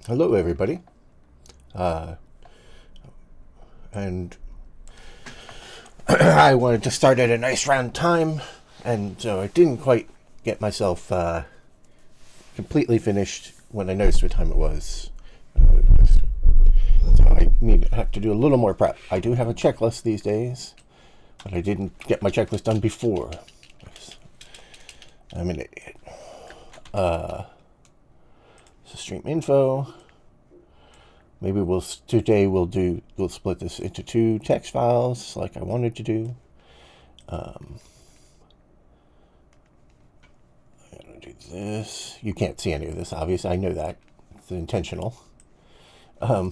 Hello, everybody. Uh, and I wanted to start at a nice round time, and so I didn't quite get myself completely finished when I noticed what time it was. So I have to do a little more prep. I do have a checklist these days, but I didn't get my checklist done before. I'm an idiot. So stream info. Maybe today we'll split this into 2 text files like I wanted to do. I'm gonna do this. You can't see any of this, obviously. I know that. It's intentional. Did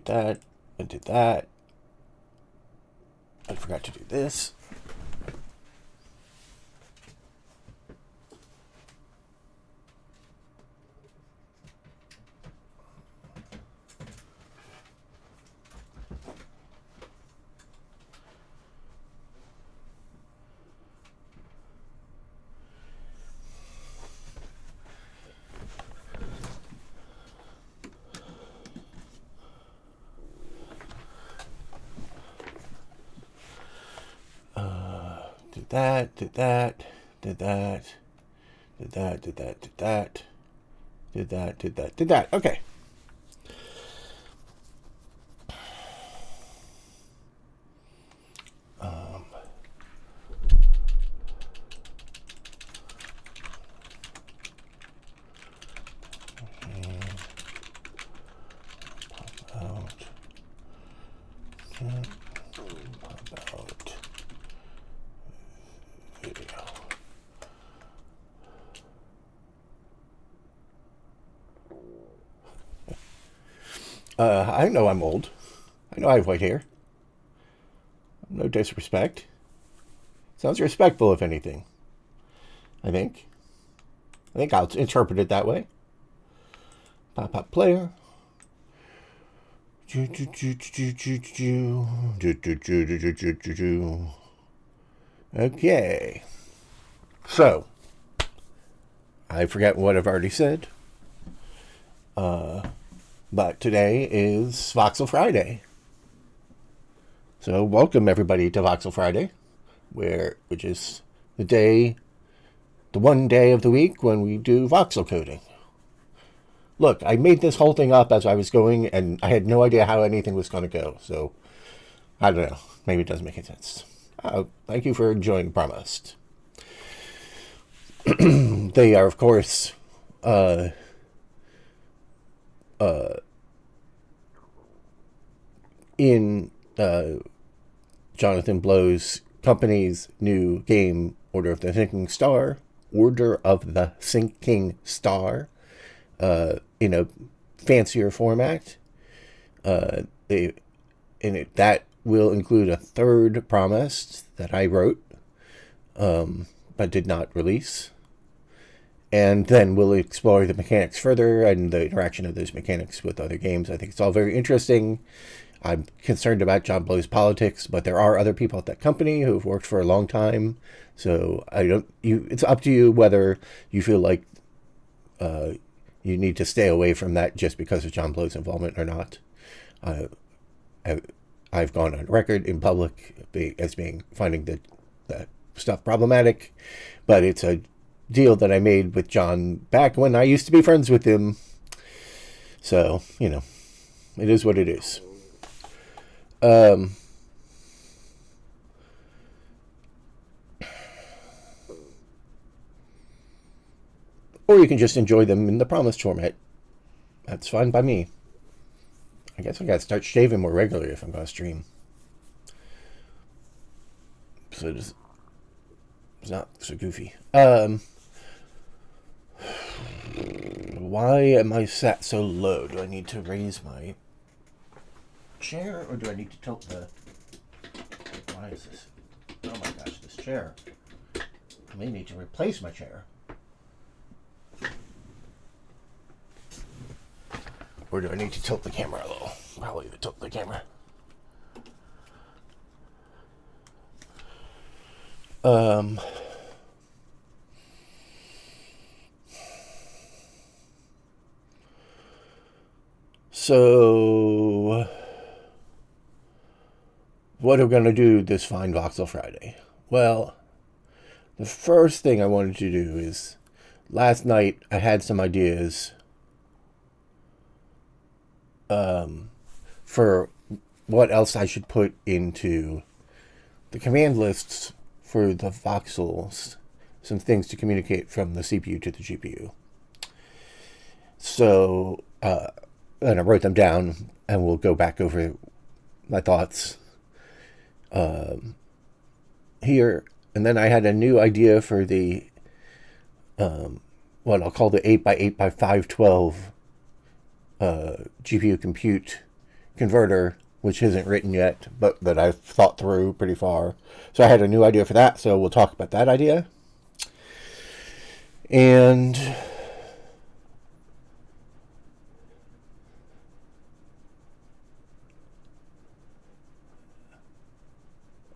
that. I did that. I forgot to do this. Did that, did that, did that, did that, did that, did that, did that, did that, did that. Okay. About video. I know I'm old. I know I have white hair. No disrespect. Sounds respectful, if anything. I think I'll interpret it that way. Pop player. Okay. So, I forget what I've already said. But today is Voxel Friday. So welcome everybody to Voxel Friday, which is the one day of the week when we do voxel coding. Look, I made this whole thing up as I was going, and I had no idea how anything was going to go. So, I don't know. Maybe it doesn't make any sense. Thank you for enjoying Promised. They are, of course, in Jonathan Blow's company's new game, Order of the Sinking Star, in a fancier format. That will include a third promise that I wrote, but did not release. And then we'll explore the mechanics further and the interaction of those mechanics with other games. I think it's all very interesting. I'm concerned about John Blow's politics, but there are other people at that company who've worked for a long time. So it's up to you whether you feel like you need to stay away from that just because of John Blow's involvement or not. I've gone on record in public as finding that stuff problematic, but it's a deal that I made with John back when I used to be friends with him. So, it is what it is. Or you can just enjoy them in the promised format. That's fine by me. I guess I gotta start shaving more regularly if I'm gonna stream. So it's not so goofy. Why am I sat so low? Do I need to raise my chair, or do I need to tilt the... Why is this? Oh my gosh, this chair. I may need to replace my chair. Or do I need to tilt the camera a little? Probably to tilt the camera. So, what are we going to do this fine Voxel Friday? Well, the first thing I wanted to do is, last night I had some ideas for what else I should put into the command lists for the voxels, some things to communicate from the CPU to the GPU. So, and I wrote them down, and we'll go back over my thoughts here. And then I had a new idea for the what I'll call the 8x8x512 GPU compute converter, which isn't written yet, but that I've thought through pretty far. So I had a new idea for that, so we'll talk about that idea. And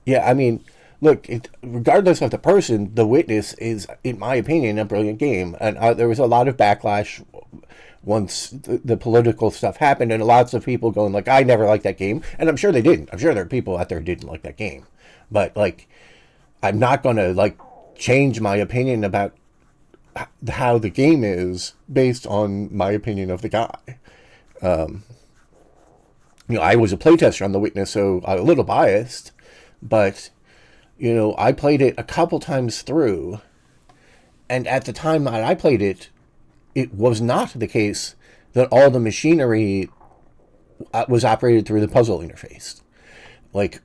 yeah, I mean, look, regardless of the person, The Witness is, in my opinion, a brilliant game. And there was a lot of backlash once the political stuff happened, and lots of people going like, I never liked that game. And I'm sure they didn't. I'm sure there are people out there who didn't like that game. But, like, I'm not going to, like, change my opinion about how the game is based on my opinion of the guy. I was a playtester on The Witness, so I'm a little biased. But, I played it a couple times through. And at the time that I played it, it was not the case that all the machinery was operated through the puzzle interface. Like,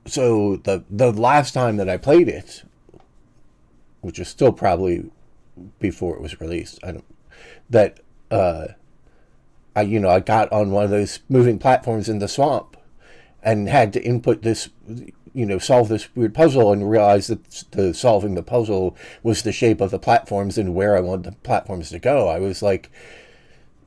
so the last time that I played it, which was still probably before it was released, I got on one of those moving platforms in the swamp and had to input this, solve this weird puzzle, and realized that solving the puzzle was the shape of the platforms and where I wanted the platforms to go. I was like,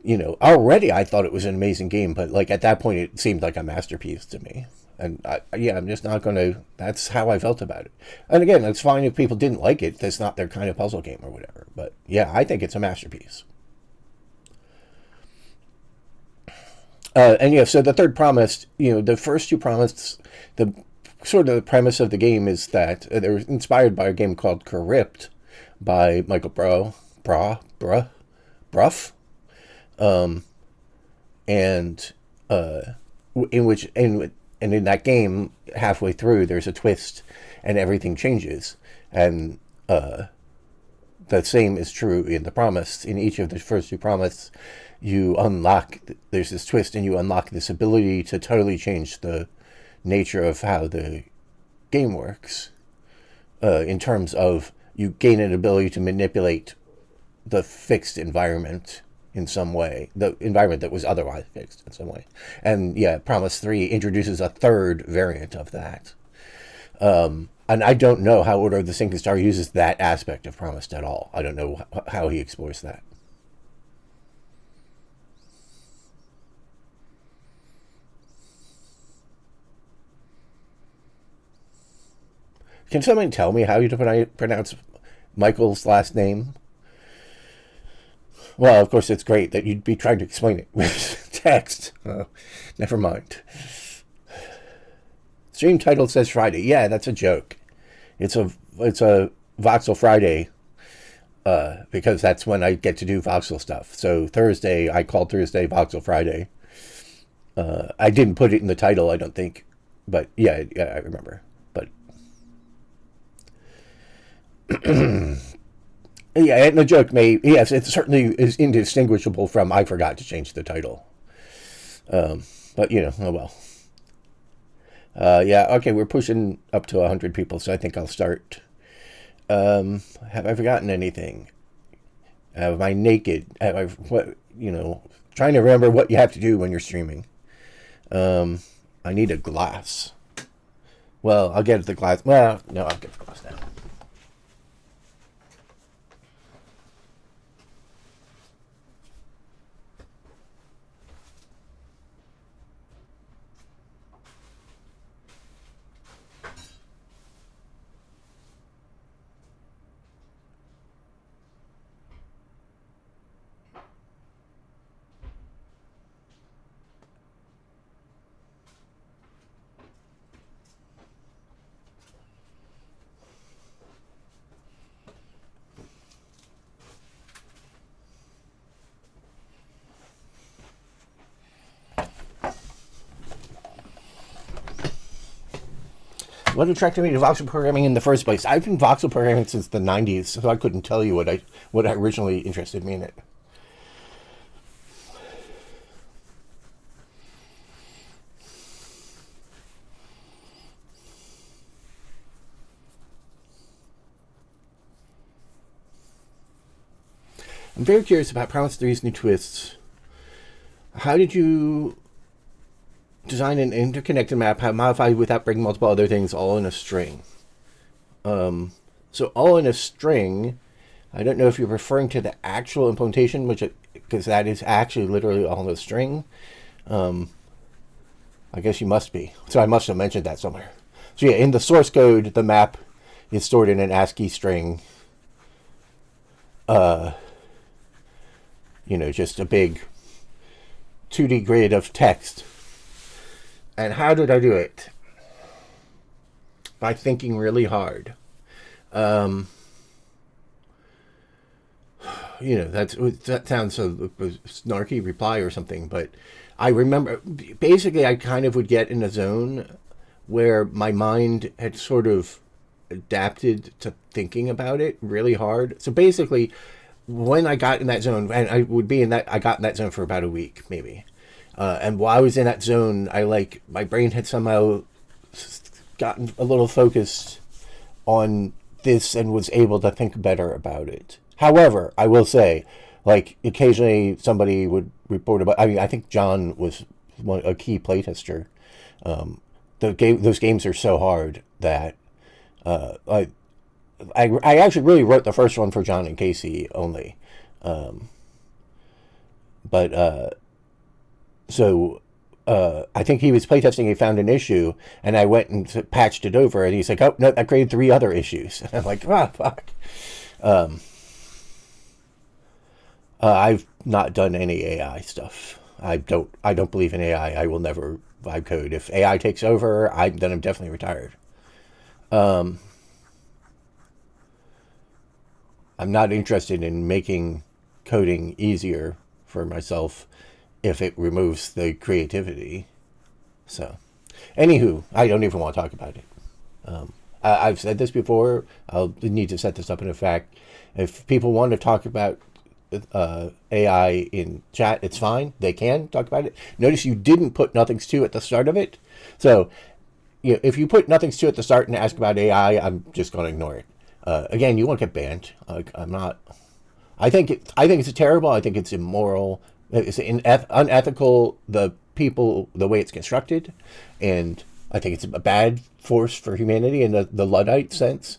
already I thought it was an amazing game, but like at that point it seemed like a masterpiece to me. And I'm just not going to, that's how I felt about it. And again, it's fine if people didn't like it. That's not their kind of puzzle game or whatever. But yeah, I think it's a masterpiece. So the third promise, the first two promises, the sort of the premise of the game is that they're inspired by a game called Corrupt by Michael Bruff, and in that game, halfway through, there's a twist, and everything changes, and the same is true in the promise. In each of the first two promises, there's this twist, and you unlock this ability to totally change the nature of how the game works, in terms of you gain an ability to manipulate the fixed environment in some way, the environment that was otherwise fixed in some way. And yeah, Promise 3 introduces a third variant of that. And I don't know how Order of the Sinking Star uses that aspect of Promised at all. I don't know how he explores that. Can someone tell me how you pronounce Michael's last name? Well, of course, it's great that you'd be trying to explain it with text. Never mind. Stream title says Friday. Yeah, that's a joke. It's a Voxel Friday, because that's when I get to do Voxel stuff. So Thursday, I called Thursday Voxel Friday. I didn't put it in the title, I don't think. But yeah, I remember. But yeah, and the joke yes, it certainly is indistinguishable from I forgot to change the title. But oh well. Yeah, okay, we're pushing up to 100 people, so I think I'll start. Have I forgotten anything? Am I naked? Trying to remember what you have to do when you're streaming. I need a glass. Well, I'll get the glass. Well, no, I'll get the glass now. What attracted me to voxel programming in the first place? I've been voxel programming since the 90s, so I couldn't tell you what originally interested me in it. I'm very curious about Promise 3's new twists. How did you design an interconnected map, how modified without breaking multiple other things, all in a string? So all in a string, I don't know if you're referring to the actual implementation, because that is actually literally all in a string. I guess you must be. So I must have mentioned that somewhere. So yeah, in the source code, the map is stored in an ASCII string. Just a big 2D grid of text. And how did I do it? By thinking really hard. That sounds a snarky reply or something, but I remember, basically I kind of would get in a zone where my mind had sort of adapted to thinking about it really hard. So basically, when I got in that zone, and I got in that zone for about a week, maybe. And while I was in that zone, my brain had somehow gotten a little focused on this and was able to think better about it. However, I will say, occasionally somebody would report about. I mean, I think John was a key playtester. Those games are so hard that I actually really wrote the first one for John and Casey only. I think he was playtesting, he found an issue, and I went and patched it over, and he's like, oh, no, that created 3 other issues. And I'm like, fuck. I've not done any AI stuff. I don't believe in AI. I will never vibe code. If AI takes over, then I'm definitely retired. I'm not interested in making coding easier for myself if it removes the creativity. So, anywho, I don't even want to talk about it. I've said this before. I'll need to set this up in a fact. If people want to talk about AI in chat, it's fine. They can talk about it. Notice you didn't put nothings to at the start of it. So, if you put nothings to at the start and ask about AI, I'm just going to ignore it. Again, you won't get banned. I'm not. I think it's terrible. I think it's immoral. It's unethical. The way it's constructed, and I think it's a bad force for humanity in the Luddite sense.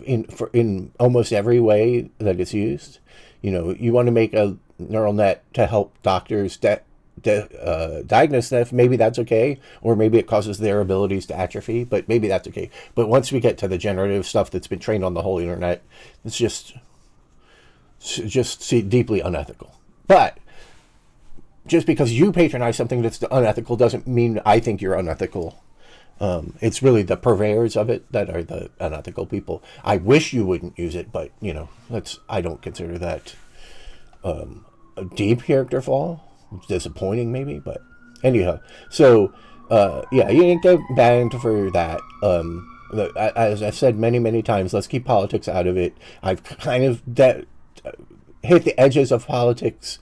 In almost every way that it's used. You want to make a neural net to help doctors diagnose stuff. Maybe that's okay, or maybe it causes their abilities to atrophy. But maybe that's okay. But once we get to the generative stuff that's been trained on the whole internet, it's just deeply unethical. But just because you patronize something that's unethical doesn't mean I think you're unethical. It's really the purveyors of it that are the unethical people. I wish you wouldn't use it, but I don't consider that a deep character flaw. It's disappointing, maybe, but anyhow. So, you didn't get banned for that. As I've said many, many times, let's keep politics out of it. I've kind of hit the edges of politics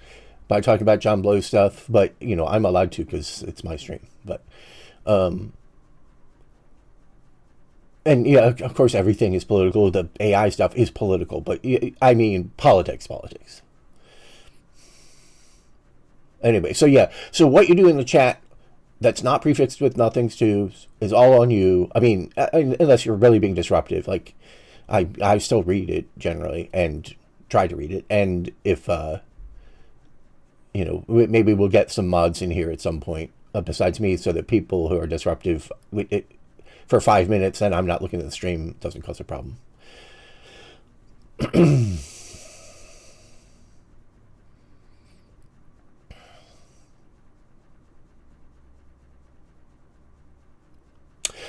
by talking about John Blow stuff, but I'm allowed to because it's my stream. But and yeah, of course, everything is political. The AI stuff is political, but I mean politics. Anyway, so yeah, so what you do in the chat that's not prefixed with nothings to is all on you. I mean, unless you're really being disruptive. I still read it generally and try to read it, and if maybe we'll get some mods in here at some point besides me, so that people who are disruptive for 5 minutes and I'm not looking at the stream doesn't cause a problem.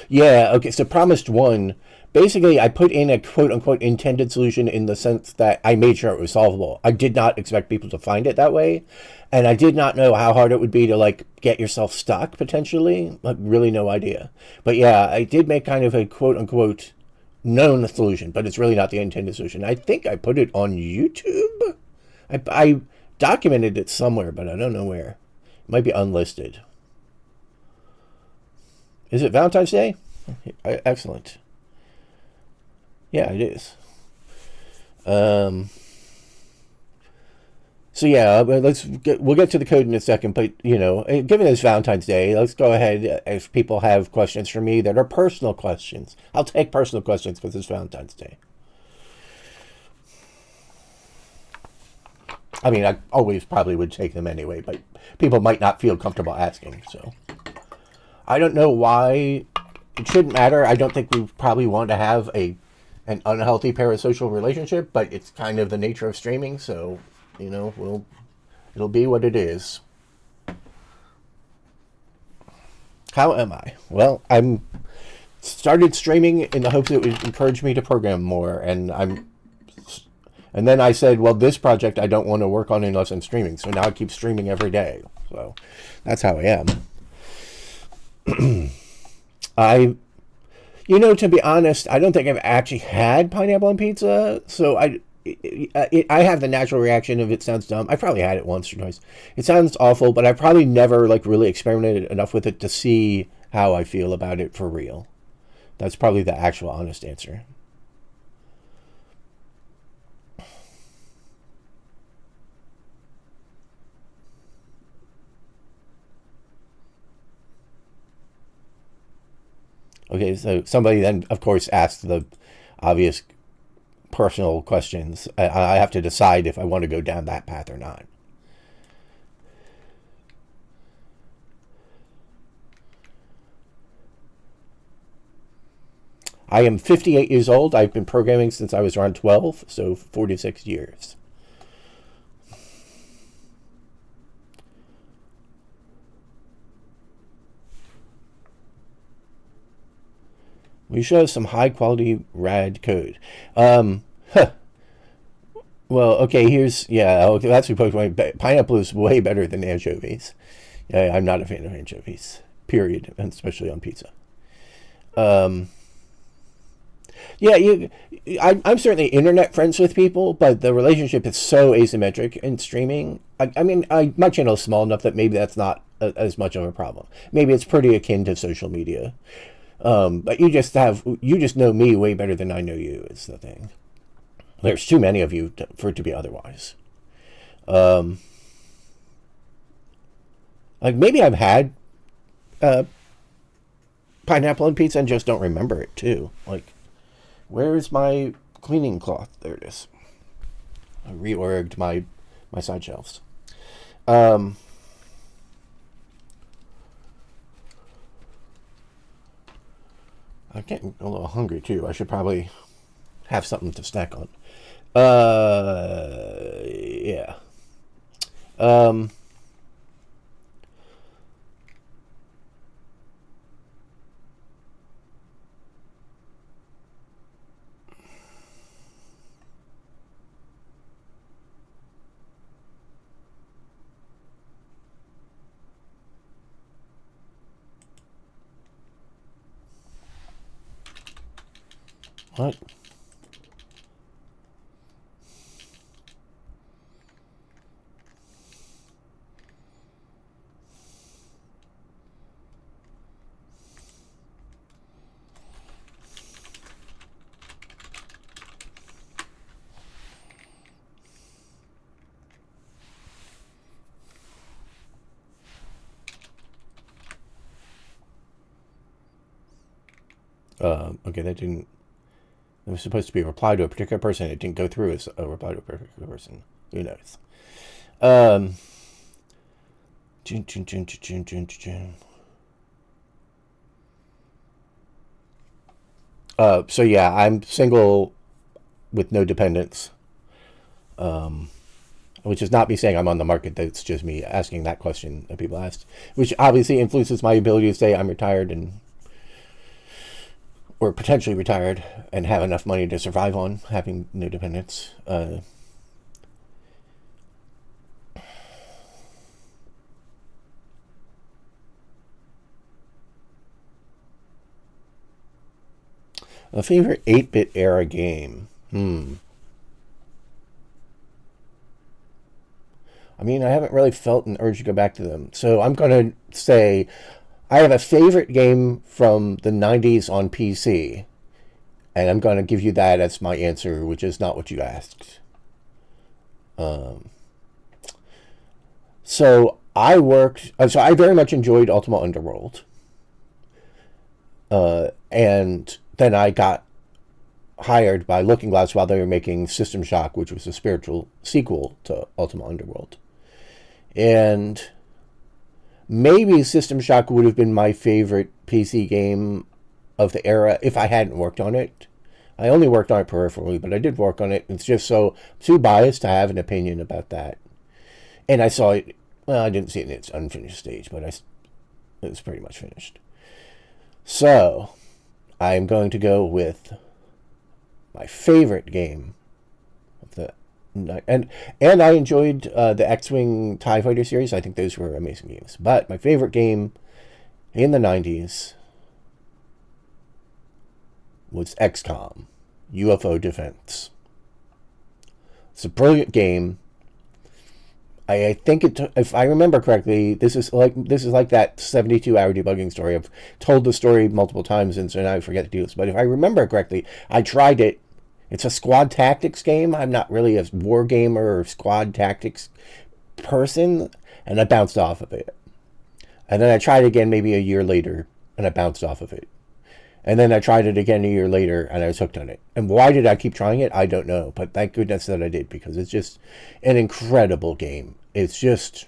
Yeah, okay, so promised one. Basically, I put in a quote unquote intended solution in the sense that I made sure it was solvable. I did not expect people to find it that way. And I did not know how hard it would be to like get yourself stuck potentially. Like, really no idea. But yeah, I did make kind of a quote unquote known solution, but it's really not the intended solution. I think I put it on YouTube. I documented it somewhere, but I don't know where. It might be unlisted. Is it Valentine's Day? Excellent. Yeah, it is. So yeah, we'll get to the code in a second, but you know, given it's Valentine's Day, let's go ahead. If people have questions for me that are personal questions, I'll take personal questions because it's Valentine's Day. I mean, I always probably would take them anyway, but people might not feel comfortable asking. So I don't know why it shouldn't matter. I don't think we probably want to have an unhealthy parasocial relationship, but it's kind of the nature of streaming, so you know, it'll be what it is. How am I? Well, I'm started streaming in the hopes it would encourage me to program more, and then I said, well, this project I don't want to work on unless I'm streaming, so now I keep streaming every day. So that's how I am. To be honest, I don't think I've actually had pineapple on pizza, so I have the natural reaction of it sounds dumb. I probably had it once or twice. It sounds awful, but I probably never like really experimented enough with it to see how I feel about it for real. That's probably the actual honest answer. Okay, so somebody then, of course, asked the obvious personal questions. I have to decide if I want to go down that path or not. I am 58 years old. I've been programming since I was around 12, so 46 years. We show some high quality rad code. Well, okay, okay, that's your Pokemon. Pineapple is way better than anchovies. I'm not a fan of anchovies, period, and especially on pizza. I'm certainly internet friends with people, but the relationship is so asymmetric in streaming. My channel is small enough that maybe that's not as much of a problem. Maybe it's pretty akin to social media. But you just know me way better than I know you is the thing. There's too many of you for it to be otherwise. Like maybe I've had pineapple on pizza and just don't remember it too. Like, where's my cleaning cloth? There it is. I reorged my side shelves. I'm getting a little hungry too. I should probably have something to snack on. Yeah. What? Okay, that didn't... It was supposed to be a reply to a particular person. It didn't go through as a reply to a particular person. Who knows? So yeah, I'm single with no dependents. Which is not me saying I'm on the market. That's just me asking that question that people asked, which obviously influences my ability to say I'm retired and or potentially retired and have enough money to survive on having no dependents. A favorite 8-bit era game? I mean, I haven't really felt an urge to go back to them. So I'm going to say I have a favorite game from the 90s on PC. And I'm going to give you that as my answer, which is not what you asked. So I very much enjoyed Ultima Underworld. And then I got hired by Looking Glass while they were making System Shock, which was a spiritual sequel to Ultima Underworld. And maybe System Shock would have been my favorite PC game of the era if I hadn't worked on it. I only worked on it peripherally, but I did work on it. It's just so too biased to have an opinion about that. And I saw it. Well, I didn't see it in its unfinished stage, but it was pretty much finished. So I'm going to go with my favorite game of the and I enjoyed the X-Wing TIE Fighter series. I think those were amazing games. But my favorite game in the 90s was XCOM, UFO Defense. It's a brilliant game. I think if I remember correctly, this is like that 72-hour debugging story. I've told the story multiple times, and so now I forget to do this. But if I remember correctly, I tried it. It's a squad tactics game. I'm not really a war gamer or squad tactics person, and I bounced off of it. And then I tried it again maybe a year later, and I bounced off of it. And then I tried it again a year later, and I was hooked on it. And why did I keep trying it? I don't know. But thank goodness that I did, because it's just an incredible game. It's just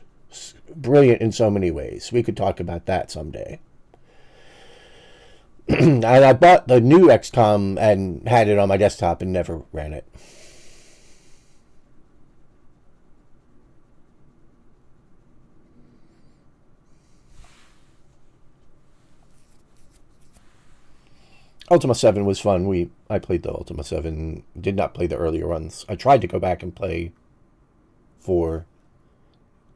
brilliant in so many ways. We could talk about that someday. And I bought the new XCOM and had it on my desktop and never ran it. Ultima 7 was fun. I played the Ultima 7, did not play the earlier ones. I tried to go back and play 4,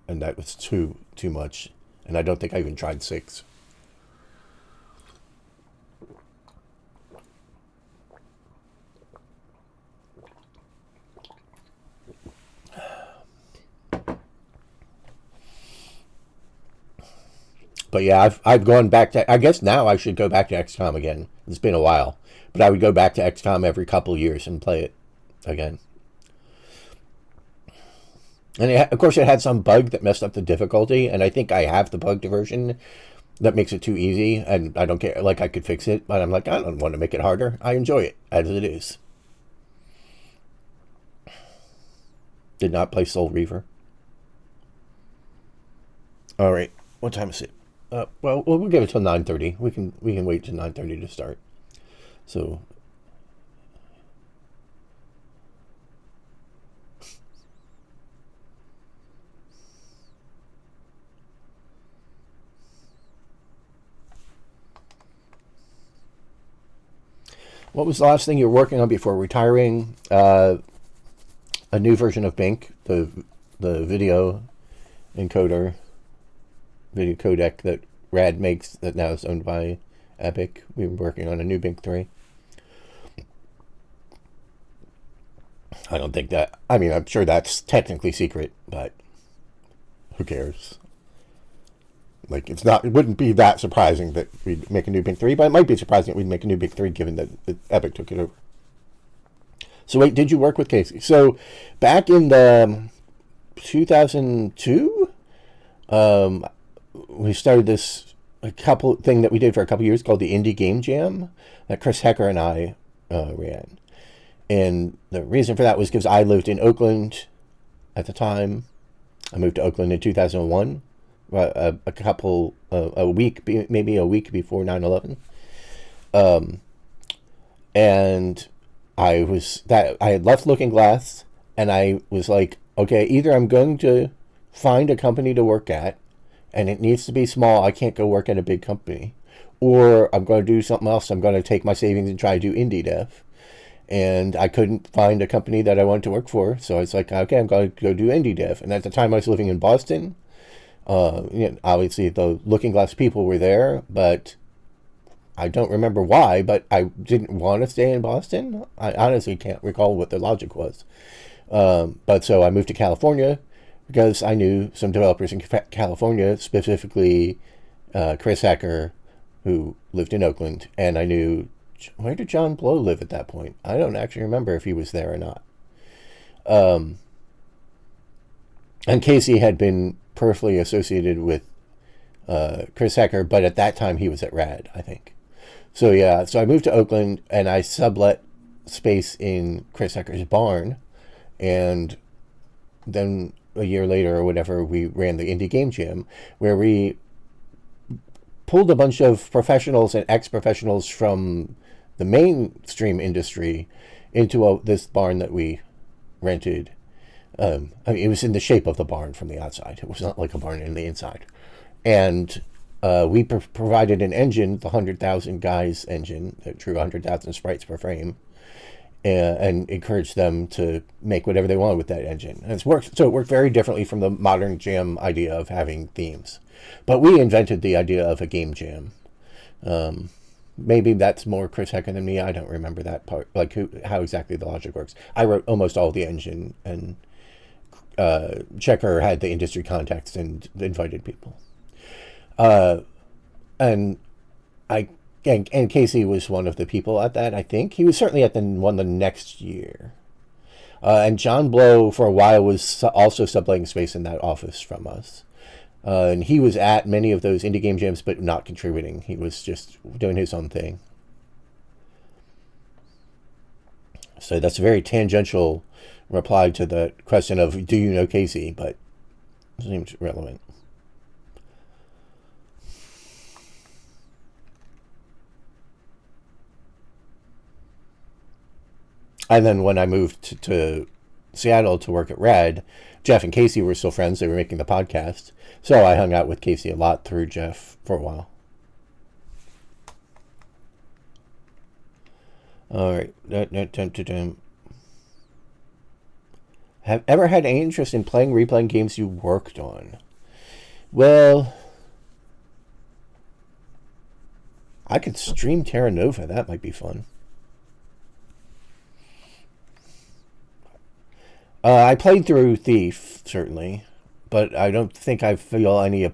and that was too much. And I don't think I even tried 6. But yeah, I've gone back to. I guess now I should go back to XCOM again. It's been a while, but I would go back to XCOM every couple years and play it again. And of course, it had some bug that messed up the difficulty, and I think I have the bugged version that makes it too easy, and I don't care. Like, I could fix it, but I'm like, I don't want to make it harder. I enjoy it as it is. Did not play Soul Reaver. All right, what time is it? Well, we'll give it till 9:30. We can wait till 9:30 to start. So, what was the last thing you were working on before retiring? A new version of Bink, the video encoder. Video codec that Rad makes that now is owned by Epic. We were working on a new Bink 3. I don't think that... I mean, I'm sure that's technically secret, but who cares? Like, it's not... It wouldn't be that surprising that we'd make a new Bink 3, but it might be surprising that we'd make a new Bink 3 given that Epic took it over. So wait, did you work with Casey? So, back in the 2002... we started this thing that we did for a couple years called the Indie Game Jam that Chris Hecker and I ran. And the reason for that was because I lived in Oakland at the time. I moved to Oakland in 2001, maybe a week before 9/11. And I had left Looking Glass, and I was like, okay, either I'm going to find a company to work at, and it needs to be small. I can't go work at a big company. or I'm going to do something else. I'm going to take my savings and try to do indie dev. And I couldn't find a company that I wanted to work for, so I was like, okay, I'm going to go do indie dev. And at the time, I was living in Boston. Obviously, the Looking Glass people were there, but I don't remember why. But I didn't want to stay in Boston. I honestly can't recall what the logic was. But so I moved to California because I knew some developers in California, specifically Chris Hacker, who lived in Oakland, and I knew, where did John Blow live at that point? I don't actually remember if he was there or not. And Casey had been personally associated with Chris Hacker, but at that time he was at RAD, I think. So yeah, so I moved to Oakland and I sublet space in Chris Hacker's barn, and then a year later or whatever, we ran the Indie Game Jam, where we pulled a bunch of professionals and ex-professionals from the mainstream industry into this barn that we rented. I mean, it was in the shape of the barn from the outside. It was not like a barn in the inside. And we provided an engine, the 100,000 guys engine, that drew 100,000 sprites per frame, and encouraged them to make whatever they wanted with that engine. And it worked very differently from the modern jam idea of having themes. But we invented the idea of a game jam. Maybe that's more Chris Hacker than me. I don't remember that part, like how exactly the logic works. I wrote almost all the engine, and Checker had the industry contacts and invited people. And Casey was one of the people at that, I think. He was certainly at the one the next year. And John Blow, for a while, was also subletting space in that office from us. And he was at many of those indie game jams, but not contributing. He was just doing his own thing. So that's a very tangential reply to the question of, do you know Casey? But it seems relevant. And then when I moved to Seattle to work at RAD, Jeff and Casey were still friends. They were making the podcast. So I hung out with Casey a lot through Jeff for a while. All right. Have ever had any interest in replaying games you worked on? Well, I could stream Terra Nova. That might be fun. I played through Thief, certainly, but I don't think I feel any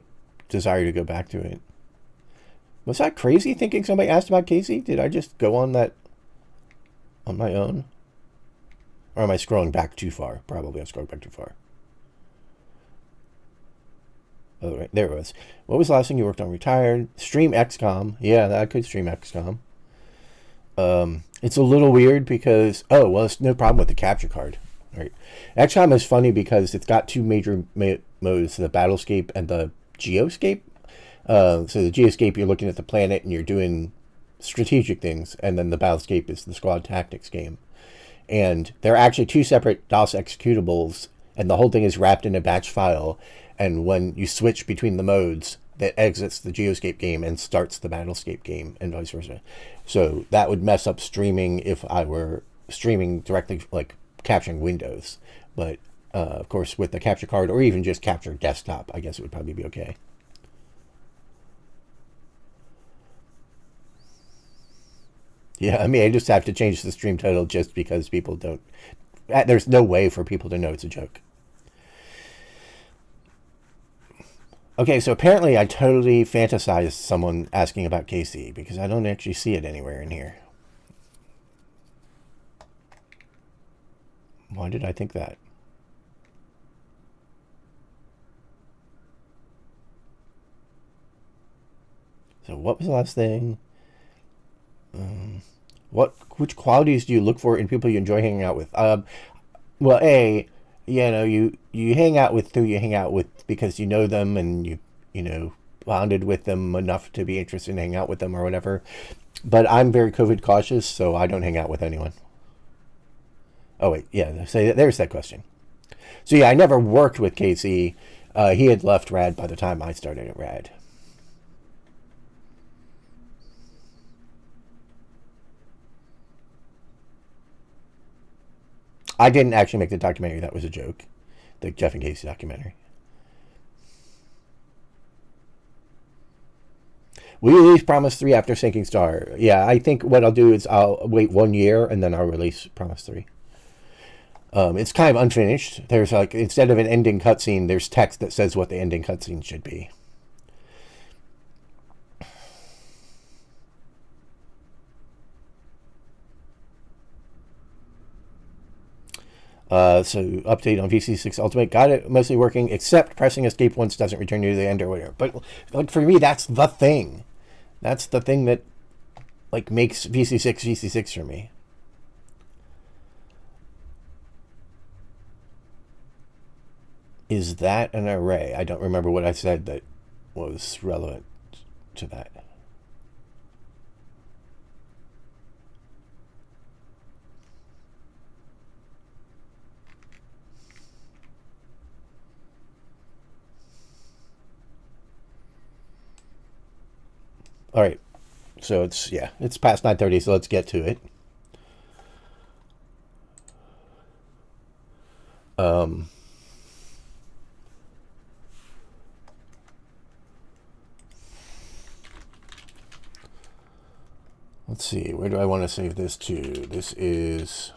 desire to go back to it. Was I crazy thinking somebody asked about Casey? Did I just go on that on my own? Or am I scrolling back too far? Probably I'm scrolling back too far. Oh, right, there it was. What was the last thing you worked on? Retired? Stream XCOM. Yeah, I could stream XCOM. It's a little weird because, it's no problem with the capture card. Right. XCOM is funny because it's got two major modes, the Battlescape and the Geoscape. So the Geoscape, you're looking at the planet and you're doing strategic things, and then the Battlescape is the squad tactics game. And they're actually two separate DOS executables, and the whole thing is wrapped in a batch file. And when you switch between the modes, that exits the Geoscape game and starts the Battlescape game, and vice versa. So that would mess up streaming if I were streaming directly, like capturing Windows. But of course, with the capture card, or even just capture desktop, I guess it would probably be okay. Yeah, I mean, I just have to change the stream title just because people don't... There's no way for people to know it's a joke. Okay, so apparently I totally fantasized someone asking about Casey, because I don't actually see it anywhere in here. Why did I think that? So what was the last thing? Which qualities do you look for in people you enjoy hanging out with? Well, you hang out with who you hang out with because you know them and you bonded with them enough to be interested in hanging out with them or whatever. But I'm very COVID cautious, so I don't hang out with anyone. Oh wait, yeah. So there's that question. So yeah, I never worked with Casey. He had left RAD by the time I started at RAD. I didn't actually make the documentary. That was a joke. The Jeff and Casey documentary. We release Promise 3 after Sinking Star. Yeah, I think what I'll do is I'll wait 1 year and then I'll release Promise 3. It's kind of unfinished. There's like, instead of an ending cutscene, there's text that says what the ending cutscene should be. So update on VC6 Ultimate. Got it mostly working, except pressing escape once doesn't return you to the end or whatever. But like for me, that's the thing. That's the thing that like makes VC6 for me. Is that an array? I don't remember what I said that was relevant to that. All right, so it's past 9:30, so let's get to it. Let's see, where do I want to save this to? This is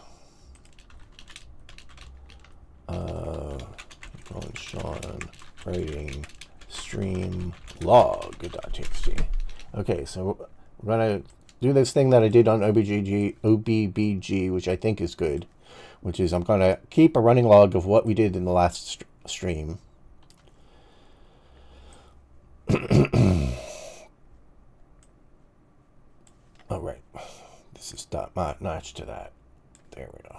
Sean writing stream log.txt. Okay, so we're going to do this thing that I did on OBBG, which I think is good, which is I'm going to keep a running log of what we did in the last stream. Oh, right. This is not matched to that. There we go.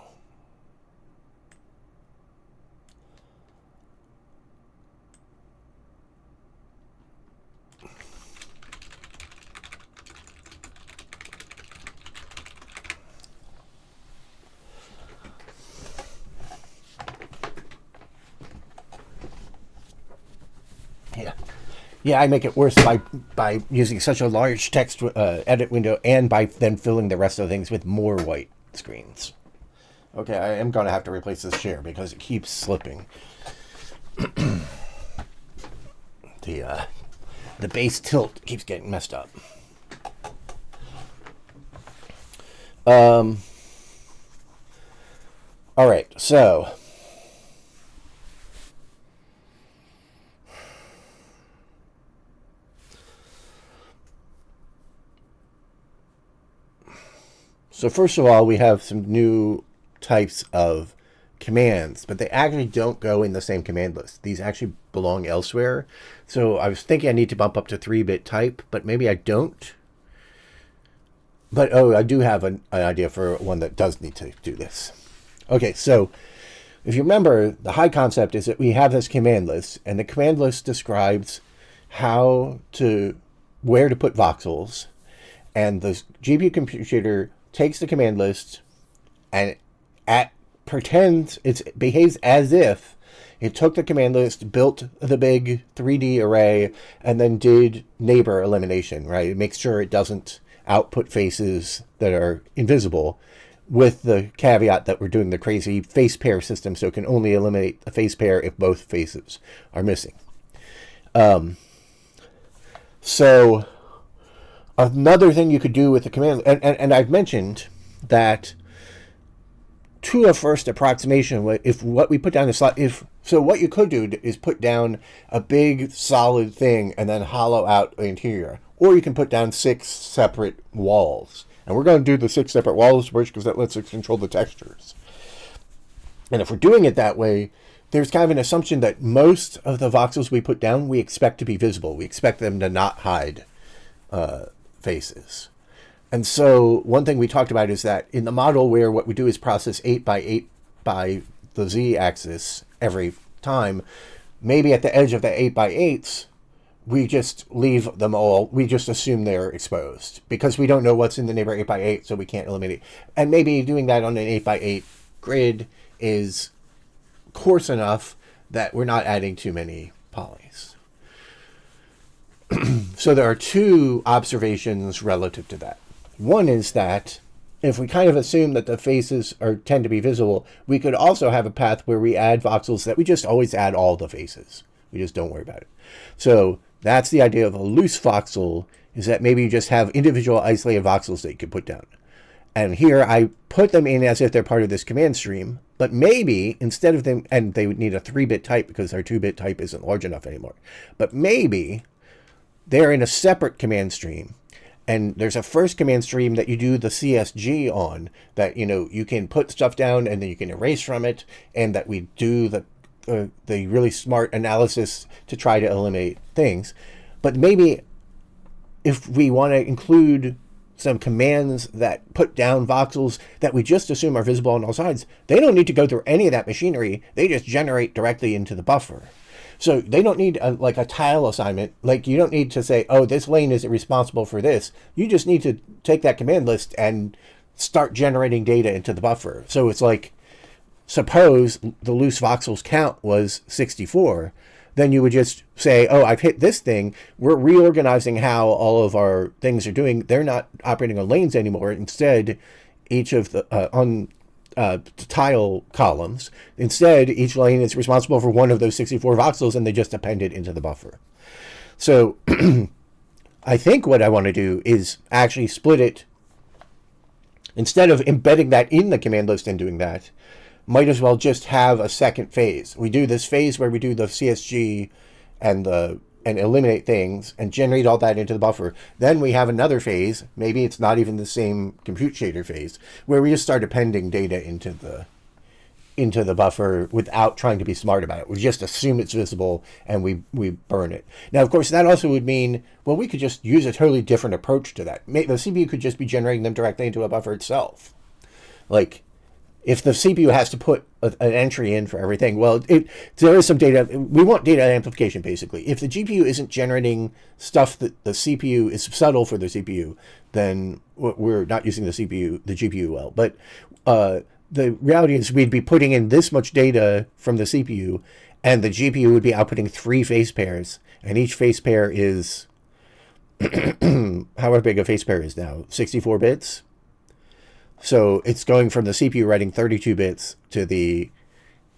Yeah, I make it worse by using such a large text edit window and by then filling the rest of the things with more white screens. Okay, I am going to have to replace this chair because it keeps slipping. The base tilt keeps getting messed up. All right, so first of all, we have some new types of commands, but they actually don't go in the same command list. These actually belong elsewhere. So I was thinking I need to bump up to 3-bit type, but maybe I don't. But, I do have an idea for one that does need to do this. Okay, so if you remember, the high concept is that we have this command list, and the command list describes where to put voxels, and the GPU computer takes the command list and behaves as if it took the command list, built the big 3D array, and then did neighbor elimination, right? It makes sure it doesn't output faces that are invisible, with the caveat that we're doing the crazy face pair system, so it can only eliminate a face pair if both faces are missing. So another thing you could do with the command, and I've mentioned that to a first approximation, if what we put down the slot, what you could do is put down a big solid thing and then hollow out the interior, or you can put down 6 separate walls. And we're going to do the 6 separate walls first because that lets us control the textures. And if we're doing it that way, there's kind of an assumption that most of the voxels we put down, we expect to be visible. We expect them to not hide faces. And so one thing we talked about is that in the model where what we do is process 8 by 8 by the z-axis every time, maybe at the edge of the 8 by 8s, we just leave them all. We just assume they're exposed because we don't know what's in the neighbor 8 by 8, so we can't eliminate. And maybe doing that on an 8 by 8 grid is coarse enough that we're not adding too many polys. So there are 2 observations relative to that. One is that if we kind of assume that the faces tend to be visible, we could also have a path where we add voxels that we just always add all the faces. We just don't worry about it. So that's the idea of a loose voxel, is that maybe you just have individual isolated voxels that you could put down. And here I put them in as if they're part of this command stream, but maybe instead of them, and they would need a 3-bit type because our 2-bit type isn't large enough anymore, but maybe they're in a separate command stream. And there's a first command stream that you do the CSG on, that, you know, you can put stuff down and then you can erase from it, and that we do the really smart analysis to try to eliminate things. But maybe if we want to include some commands that put down voxels that we just assume are visible on all sides, they don't need to go through any of that machinery. They just generate directly into the buffer. So they don't need like a tile assignment. Like, you don't need to say, oh, this lane isn't responsible for this. You just need to take that command list and start generating data into the buffer. So it's like, suppose the loose voxels count was 64. Then you would just say, oh, I've hit this thing. We're reorganizing how all of our things are doing. They're not operating on lanes anymore. Instead, each of the tile columns, instead, each lane is responsible for one of those 64 voxels, and they just append it into the buffer. So I think what I want to do is actually split it. Instead of embedding that in the command list and doing that, might as well just have a second phase. We do this phase where we do the CSG and eliminate things and generate all that into the buffer. Then we have another phase, maybe it's not even the same compute shader phase, where we just start appending data into the buffer without trying to be smart about it. We just assume it's visible and we burn it. Now, of course, that also would mean, well, we could just use a totally different approach to that. The CPU could just be generating them directly into a buffer itself. Like, if the CPU has to put an entry in for everything, well, there is some data. We want data amplification, basically. If the GPU isn't generating stuff that the CPU is subtle for the CPU, then we're not using the GPU well. But the reality is we'd be putting in this much data from the CPU, and the GPU would be outputting 3 face pairs, and each face pair is, however big a face pair is now, 64 bits. So it's going from the CPU writing 32 bits to the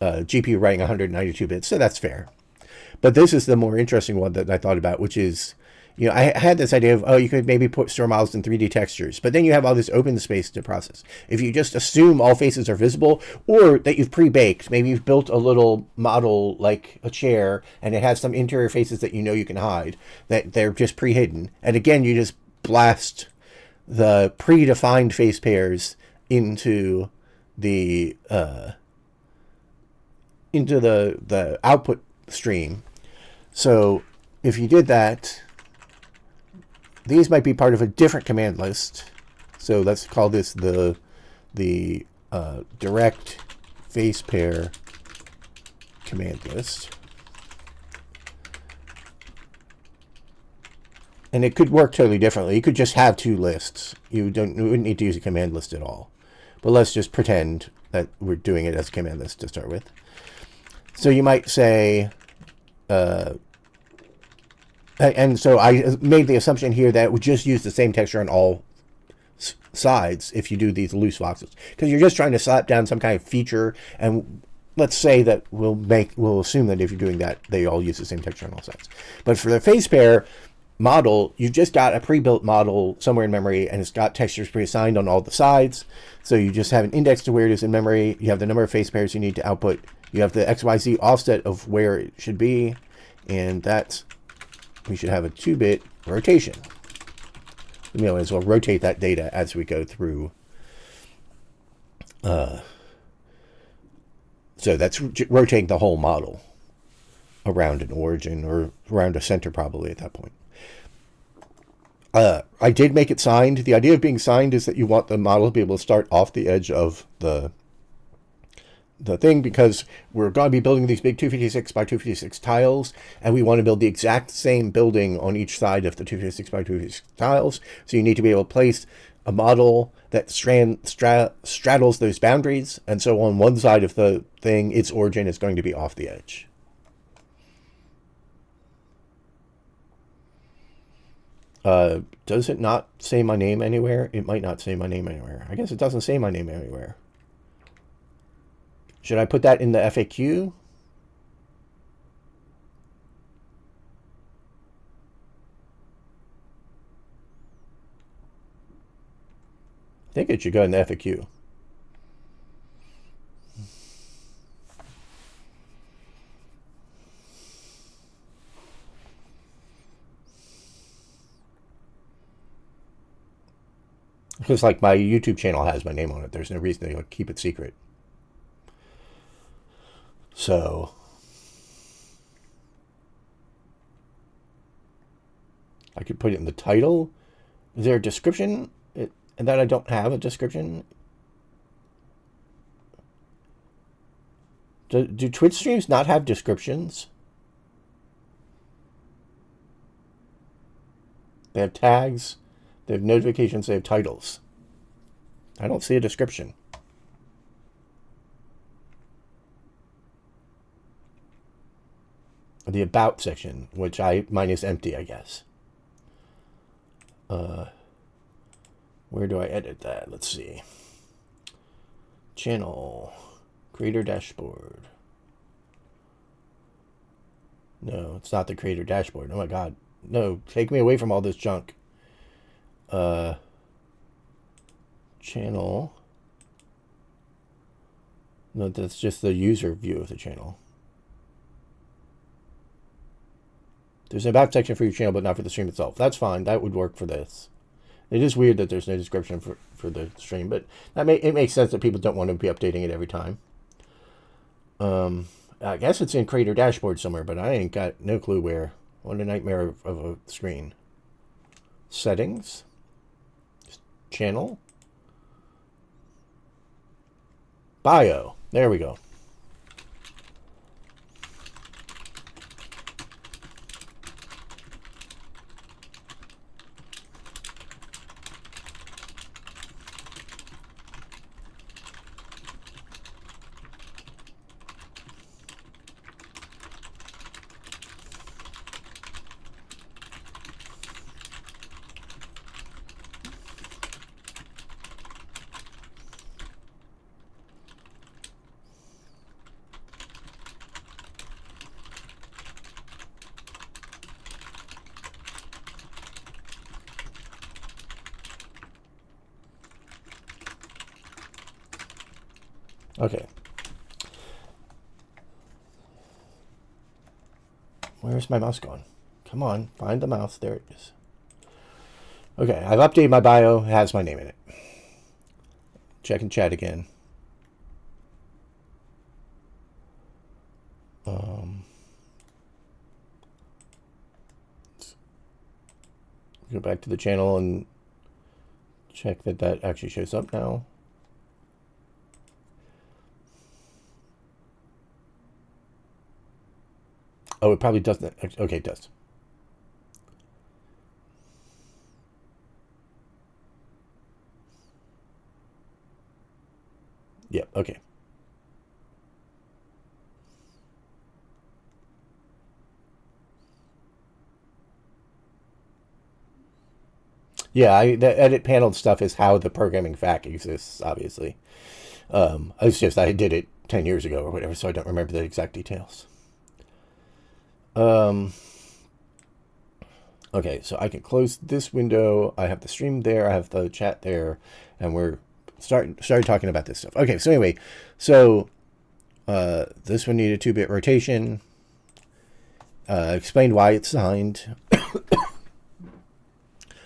GPU writing 192 bits. So that's fair. But this is the more interesting one that I thought about, which is, you know, I had this idea of, oh, you could maybe store models in 3D textures, but then you have all this open space to process. If you just assume all faces are visible, or that you've pre-baked, maybe you've built a little model like a chair and it has some interior faces that you know you can hide, that they're just pre-hidden. And again, you just blast the predefined face pairs into the output stream. So if you did that, these might be part of a different command list. So let's call this the direct face pair command list. And it could work totally differently. You could just have 2 lists. You wouldn't need to use a command list at all. But let's just pretend that we're doing it as a command list to start with. So you might say, and so I made the assumption here that it would just use the same texture on all sides if you do these loose voxels, because you're just trying to slap down some kind of feature. And let's say that we'll assume that if you're doing that, they all use the same texture on all sides. But for the face pair model, you've just got a pre-built model somewhere in memory, and it's got textures pre-assigned on all the sides. So you just have an index to where it is in memory. You have the number of face pairs you need to output. You have the XYZ offset of where it should be, and that's, we should have a 2-bit rotation. We may as well rotate that data as we go through. So that's rotating the whole model around an origin, or around a center probably at that point. I did make it signed. The idea of being signed is that you want the model to be able to start off the edge of the thing, because we're going to be building these big 256 by 256 tiles, and we want to build the exact same building on each side of the 256 by 256 tiles. So you need to be able to place a model that straddles those boundaries, and so on one side of the thing, its origin is going to be off the edge. Does it not say my name anywhere? It might not say my name anywhere. I guess it doesn't say my name anywhere. Should I put that in the FAQ? I think it should go in the FAQ. Because, like, my YouTube channel has my name on it. There's no reason to keep it secret. So, I could put it in the title. Is there a description? And that I don't have a description? Do Twitch streams not have descriptions? They have tags. They have notifications. They have titles. I don't see a description. The About section, which mine is empty, I guess. Where do I edit that? Let's see. Channel. Creator dashboard. No, it's not the creator dashboard. Oh my god. No, take me away from all this junk. Channel. No, that's just the user view of the channel. There's an About section for your channel, but not for the stream itself. That's fine. That would work for this. It is weird that there's no description for the stream, but it makes sense that people don't want to be updating it every time. I guess it's in Creator Dashboard somewhere, but I ain't got no clue where. What a nightmare of a screen. Settings. Channel. Bio. There we go. Okay. Where's my mouse going? Come on, find the mouse. There it is. Okay, I've updated my bio. It has my name in it. Check and chat again. Go back to the channel and check that actually shows up now. Oh, it probably doesn't. Okay, it does. Yeah, okay. Yeah, the edit panel stuff is how the programming fact exists, obviously. It's just I did it 10 years ago or whatever, so I don't remember the exact details. Okay, so I can close this window. I have the stream there. I have the chat there, and we're started talking about this stuff. Okay, so anyway, so this one needed 2-bit rotation. Explained why it's signed.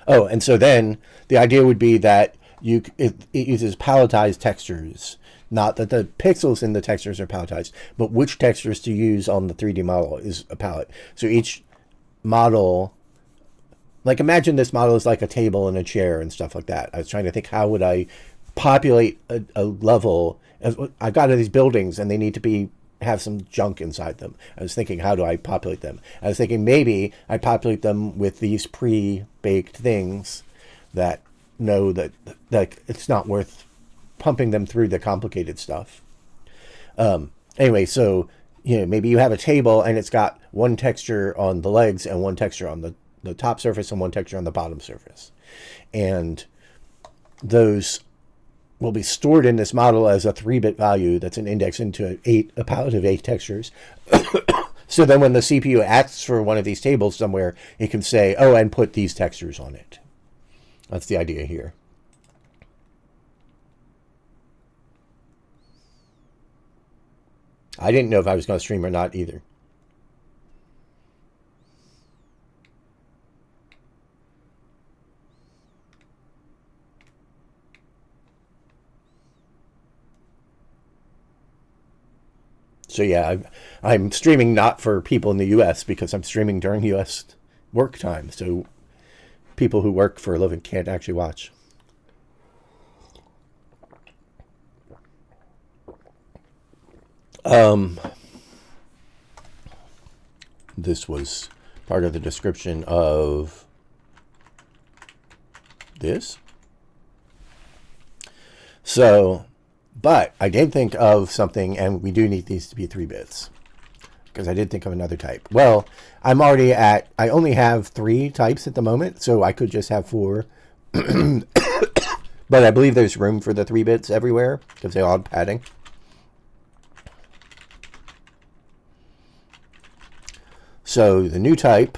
Oh, and so then the idea would be that it uses palletized textures. Not that the pixels in the textures are palletized, but which textures to use on the 3D model is a palette. So each model, like imagine this model is like a table and a chair and stuff like that. I was trying to think, how would I populate a level? I've got these buildings and they need to have some junk inside them. I was thinking, how do I populate them? I was thinking maybe I populate them with these pre-baked things that know that it's not worth pumping them through the complicated stuff. Anyway, so maybe you have a table and it's got one texture on the legs and one texture on the the top surface and one texture on the bottom surface. And those will be stored in this model as a 3-bit value that's an index into a palette of 8 textures. So then when the CPU asks for one of these tables somewhere, it can say, oh, and put these textures on it. That's the idea here. I didn't know if I was going to stream or not either. So yeah, I'm streaming not for people in the U.S. because I'm streaming during U.S. work time. So people who work for a living can't actually watch. This was part of the description of this. So, but I did think of something, and we do need these to be 3 bits. Because I did think of another type. Well, I only have 3 types at the moment, so I could just have 4. But I believe there's room for the 3 bits everywhere, because they all have padding. So the new type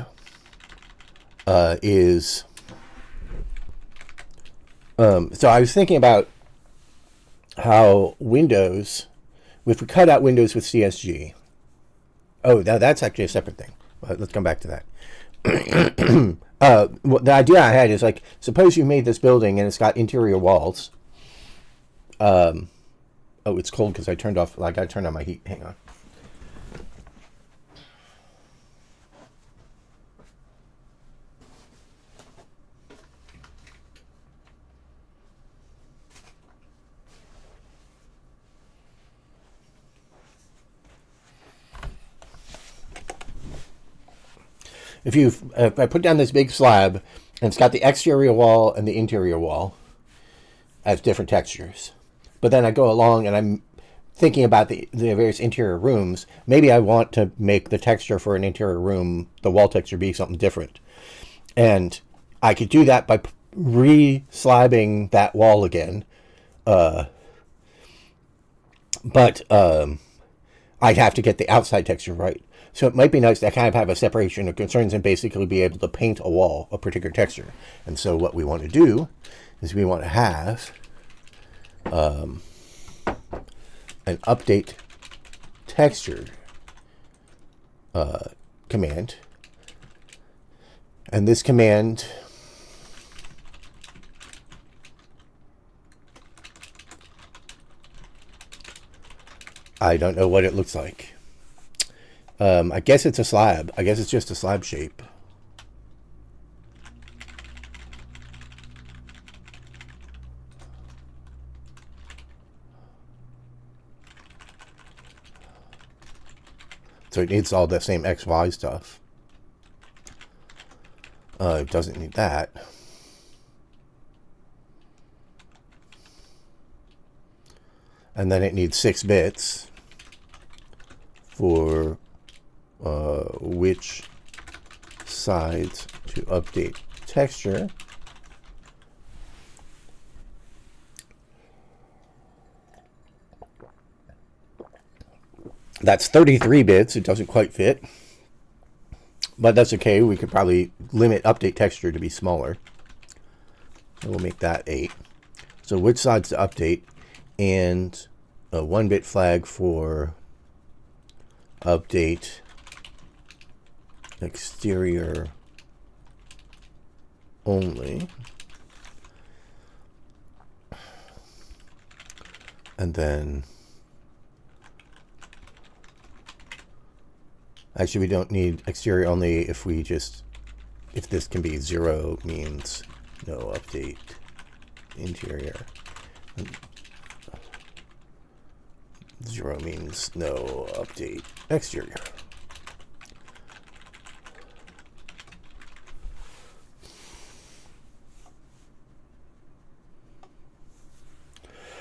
is... so I was thinking about how Windows, if we cut out Windows with CSG... Oh, now that's actually a separate thing. Let's come back to that. The idea I had is, like, suppose you made this building and it's got interior walls. Oh, it's cold because I turned on my heat. Hang on. If I put down this big slab and it's got the exterior wall and the interior wall as different textures, but then I go along and I'm thinking about the various interior rooms, maybe I want to make the texture for an interior room, the wall texture, be something different. And I could do that by re-slabbing that wall again. But I'd have to get the outside texture right. So it might be nice to kind of have a separation of concerns and basically be able to paint a wall, a particular texture. And so what we want to do is we want to have an update texture command. And this command I don't know what it looks like. I guess it's a slab. I guess it's just a slab shape. So it needs all the same XY stuff. It doesn't need that. And then it needs 6 bits for which sides to update texture. That's 33 bits. It doesn't quite fit, but that's okay. We could probably limit update texture to be smaller. So we'll make that 8. So which sides to update, and a 1-bit flag for update exterior only. And then actually we don't need exterior only if this can be 0 means no update interior. And 0 means no update exterior.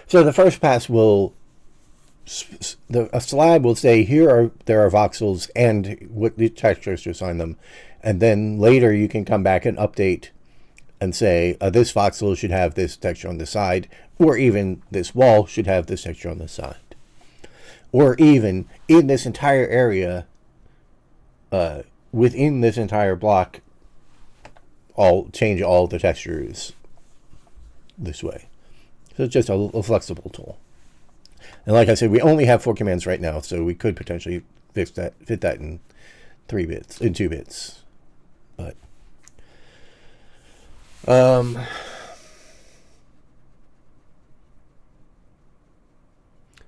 So the first pass will, a slab will say there are voxels and what the textures to assign them, And then later you can come back and update and say, this voxel should have this texture on the side, or even this wall should have this texture on the side. Or even in this entire area, within this entire block, change all the textures this way. So it's just a flexible tool. And like I said, we only have 4 commands right now, so we could potentially fit that in 2 bits. But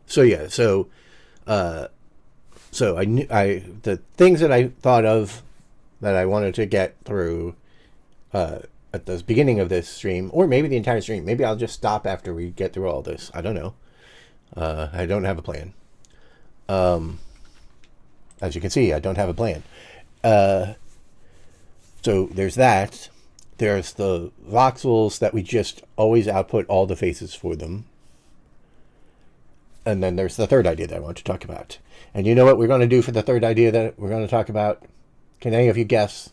so yeah, so the things that I thought of that I wanted to get through at the beginning of this stream, or maybe the entire stream. Maybe I'll just stop after we get through all this. I don't know. I don't have a plan. As you can see, I don't have a plan. So there's that. There's the voxels that we just always output all the faces for them. And then there's the third idea that I want to talk about. And you know what we're going to do for the third idea that we're going to talk about? Can any of you guess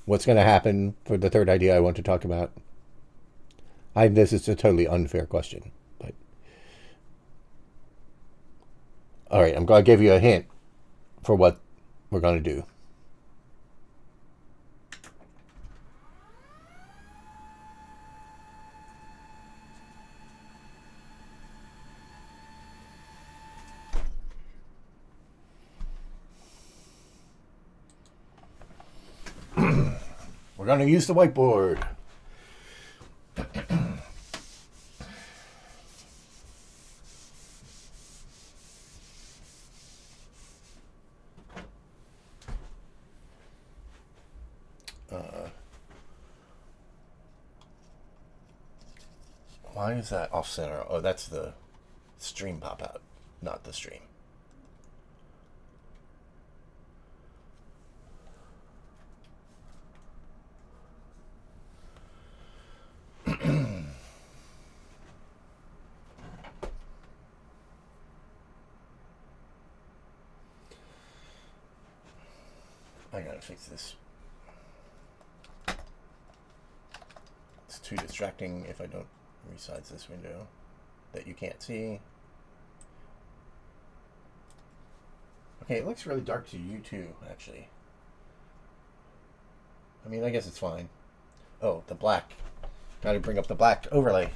what's going to happen for the third idea I want to talk about? This is a totally unfair question. But all right, I'm going to give you a hint for what we're going to do. We're going to use the whiteboard. Why is that off center? Oh, that's the stream pop out, not the stream. I gotta fix this. It's too distracting if I don't resize this window that you can't see. Okay, it looks really dark to you too, actually. I mean, I guess it's fine. Oh, the black. Gotta bring up the black overlay.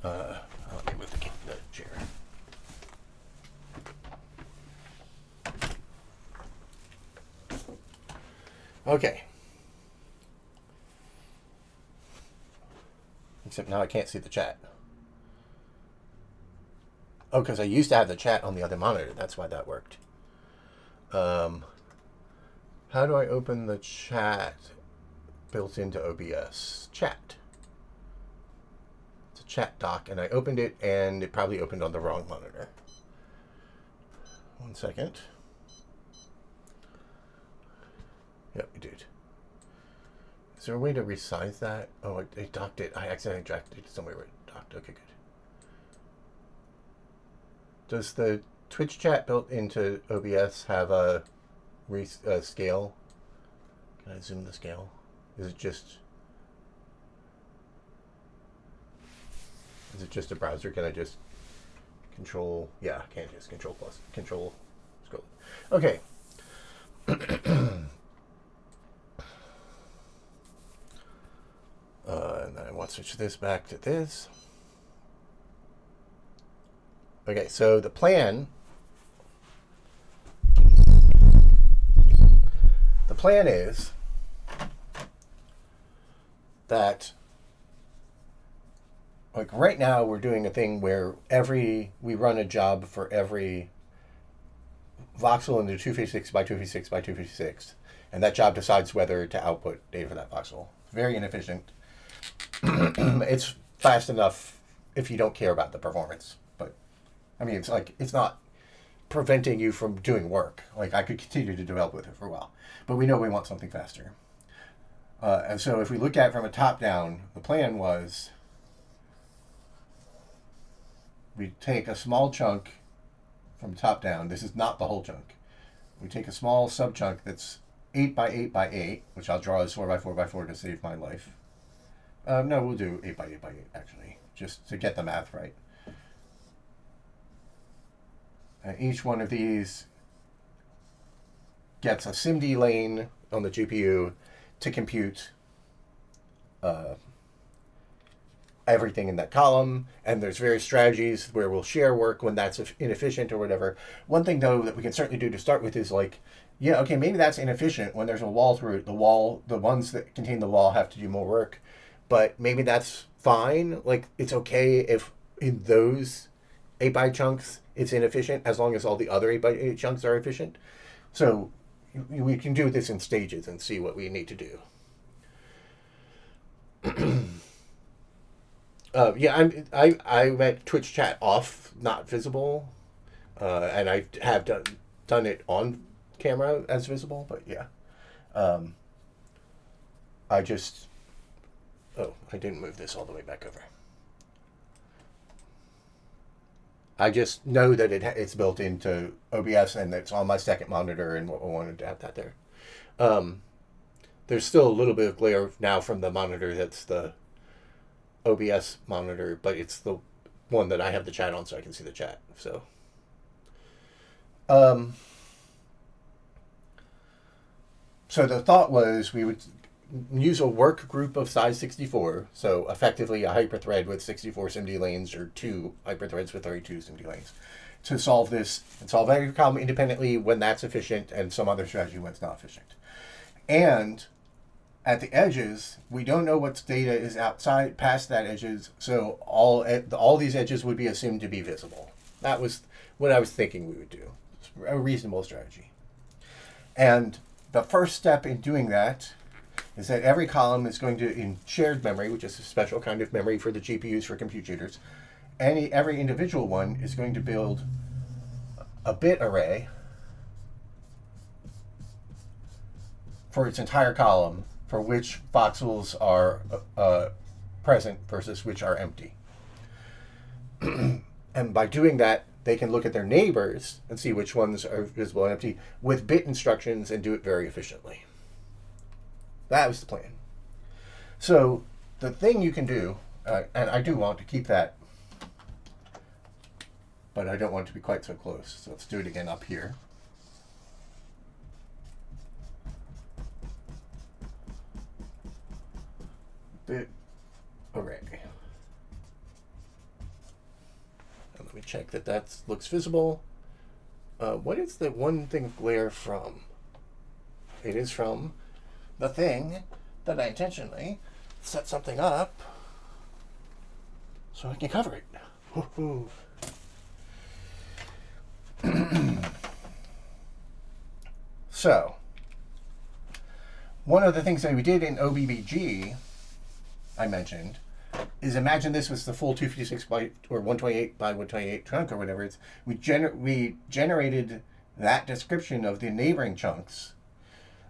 Let me move the chair. Okay. Except now I can't see the chat. Oh, because I used to have the chat on the other monitor. That's why that worked. How do I open the chat built into OBS? Chat. It's a chat doc, and I opened it, and it probably opened on the wrong monitor. 1 second. Yep, it did. Is there a way to resize that? Oh, I docked it. I accidentally dragged it somewhere where it docked. Okay, good. Does the Twitch chat built into OBS have a scale? Can I zoom the scale? Is it just a browser? Can I just control? Yeah, I can't just control plus control scroll. Okay. And then I want to switch this back to this. Okay, so the plan is that, like, right now we're doing a thing where we run a job for every voxel into 256 by 256 by 256, and that job decides whether to output data for that voxel. Very inefficient. It's fast enough if you don't care about the performance, but I mean, it's not preventing you from doing work. Like, I could continue to develop with it for a while, but we know we want something faster. And so if we look at it from a top down, the plan was we take a small chunk from top down. This is not the whole chunk. We take a small sub chunk that's 8 by 8 by 8, which I'll draw as 4 by 4 by 4 to save my life. No, we'll do 8 by 8 by 8 actually, just to get the math right. And each one of these gets a SIMD lane on the GPU to compute everything in that column, and there's various strategies where we'll share work when that's inefficient or whatever. One thing, though, that we can certainly do to start with is like, yeah, okay, maybe that's inefficient when there's a wall through it. The ones that contain the wall have to do more work, but maybe that's fine. Like, it's okay if in those 8 by chunks it's inefficient as long as all the other 8 by 8 chunks are efficient. So we can do this in stages and see what we need to do. I met Twitch chat off, not visible, and I have done it on camera as visible, but yeah. I didn't move this all the way back over. I just know that it's built into OBS and it's on my second monitor, and I wanted to have that there. There's still a little bit of glare now from the monitor that's the OBS monitor, but it's the one that I have the chat on, so I can see the chat. So, so the thought was we would use a work group of size 64, so effectively a hyperthread with 64 SIMD lanes or 2 hyperthreads with 32 SIMD lanes, to solve this and solve every problem independently when that's efficient and some other strategy when it's not efficient. And at the edges, we don't know what data is outside past that edges, so all these edges would be assumed to be visible. That was what I was thinking we would do. It's a reasonable strategy. And the first step in doing that is that every column is going to, in shared memory, which is a special kind of memory for the GPUs for computers, every individual one is going to build a bit array for its entire column for which voxels are present versus which are empty. And by doing that, they can look at their neighbors and see which ones are visible and empty with bit instructions and do it very efficiently. That was the plan. So the thing you can do, and I do want to keep that, but I don't want it to be quite so close. So let's do it again up here. Bit array. And let me check that looks visible. What is the one thing of glare from? It is from the thing that I intentionally set something up so I can cover it. Woo-hoo. So, one of the things that we did in OBBG, I mentioned, is imagine this was the full 256 by or 128 by 128 chunk or whatever it's. We generated that description of the neighboring chunks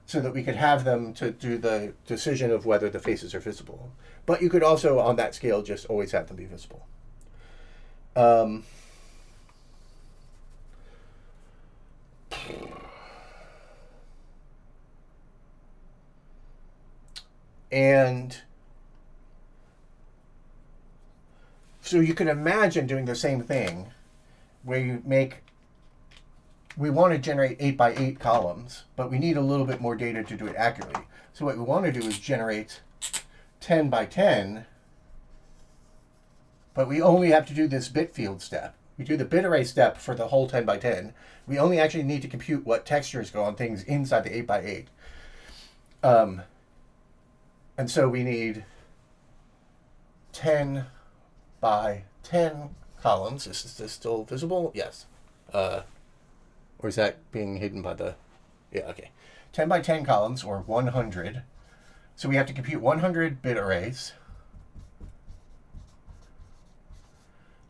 so that we could have them to do the decision of whether the faces are visible. But you could also, on that scale, just always have them be visible. And so you can imagine doing the same thing where you we want to generate 8 by 8 columns, but we need a little bit more data to do it accurately. So what we want to do is generate 10 by 10, but we only have to do this bit field step. We do the bit array step for the whole 10 by 10. We only actually need to compute what textures go on things inside the 8 by 8. And so we need 10 by 10 columns. Is this still visible? Yes. Or is that being hidden by the... Yeah, okay. 10 by 10 columns, or 100. So we have to compute 100 bit arrays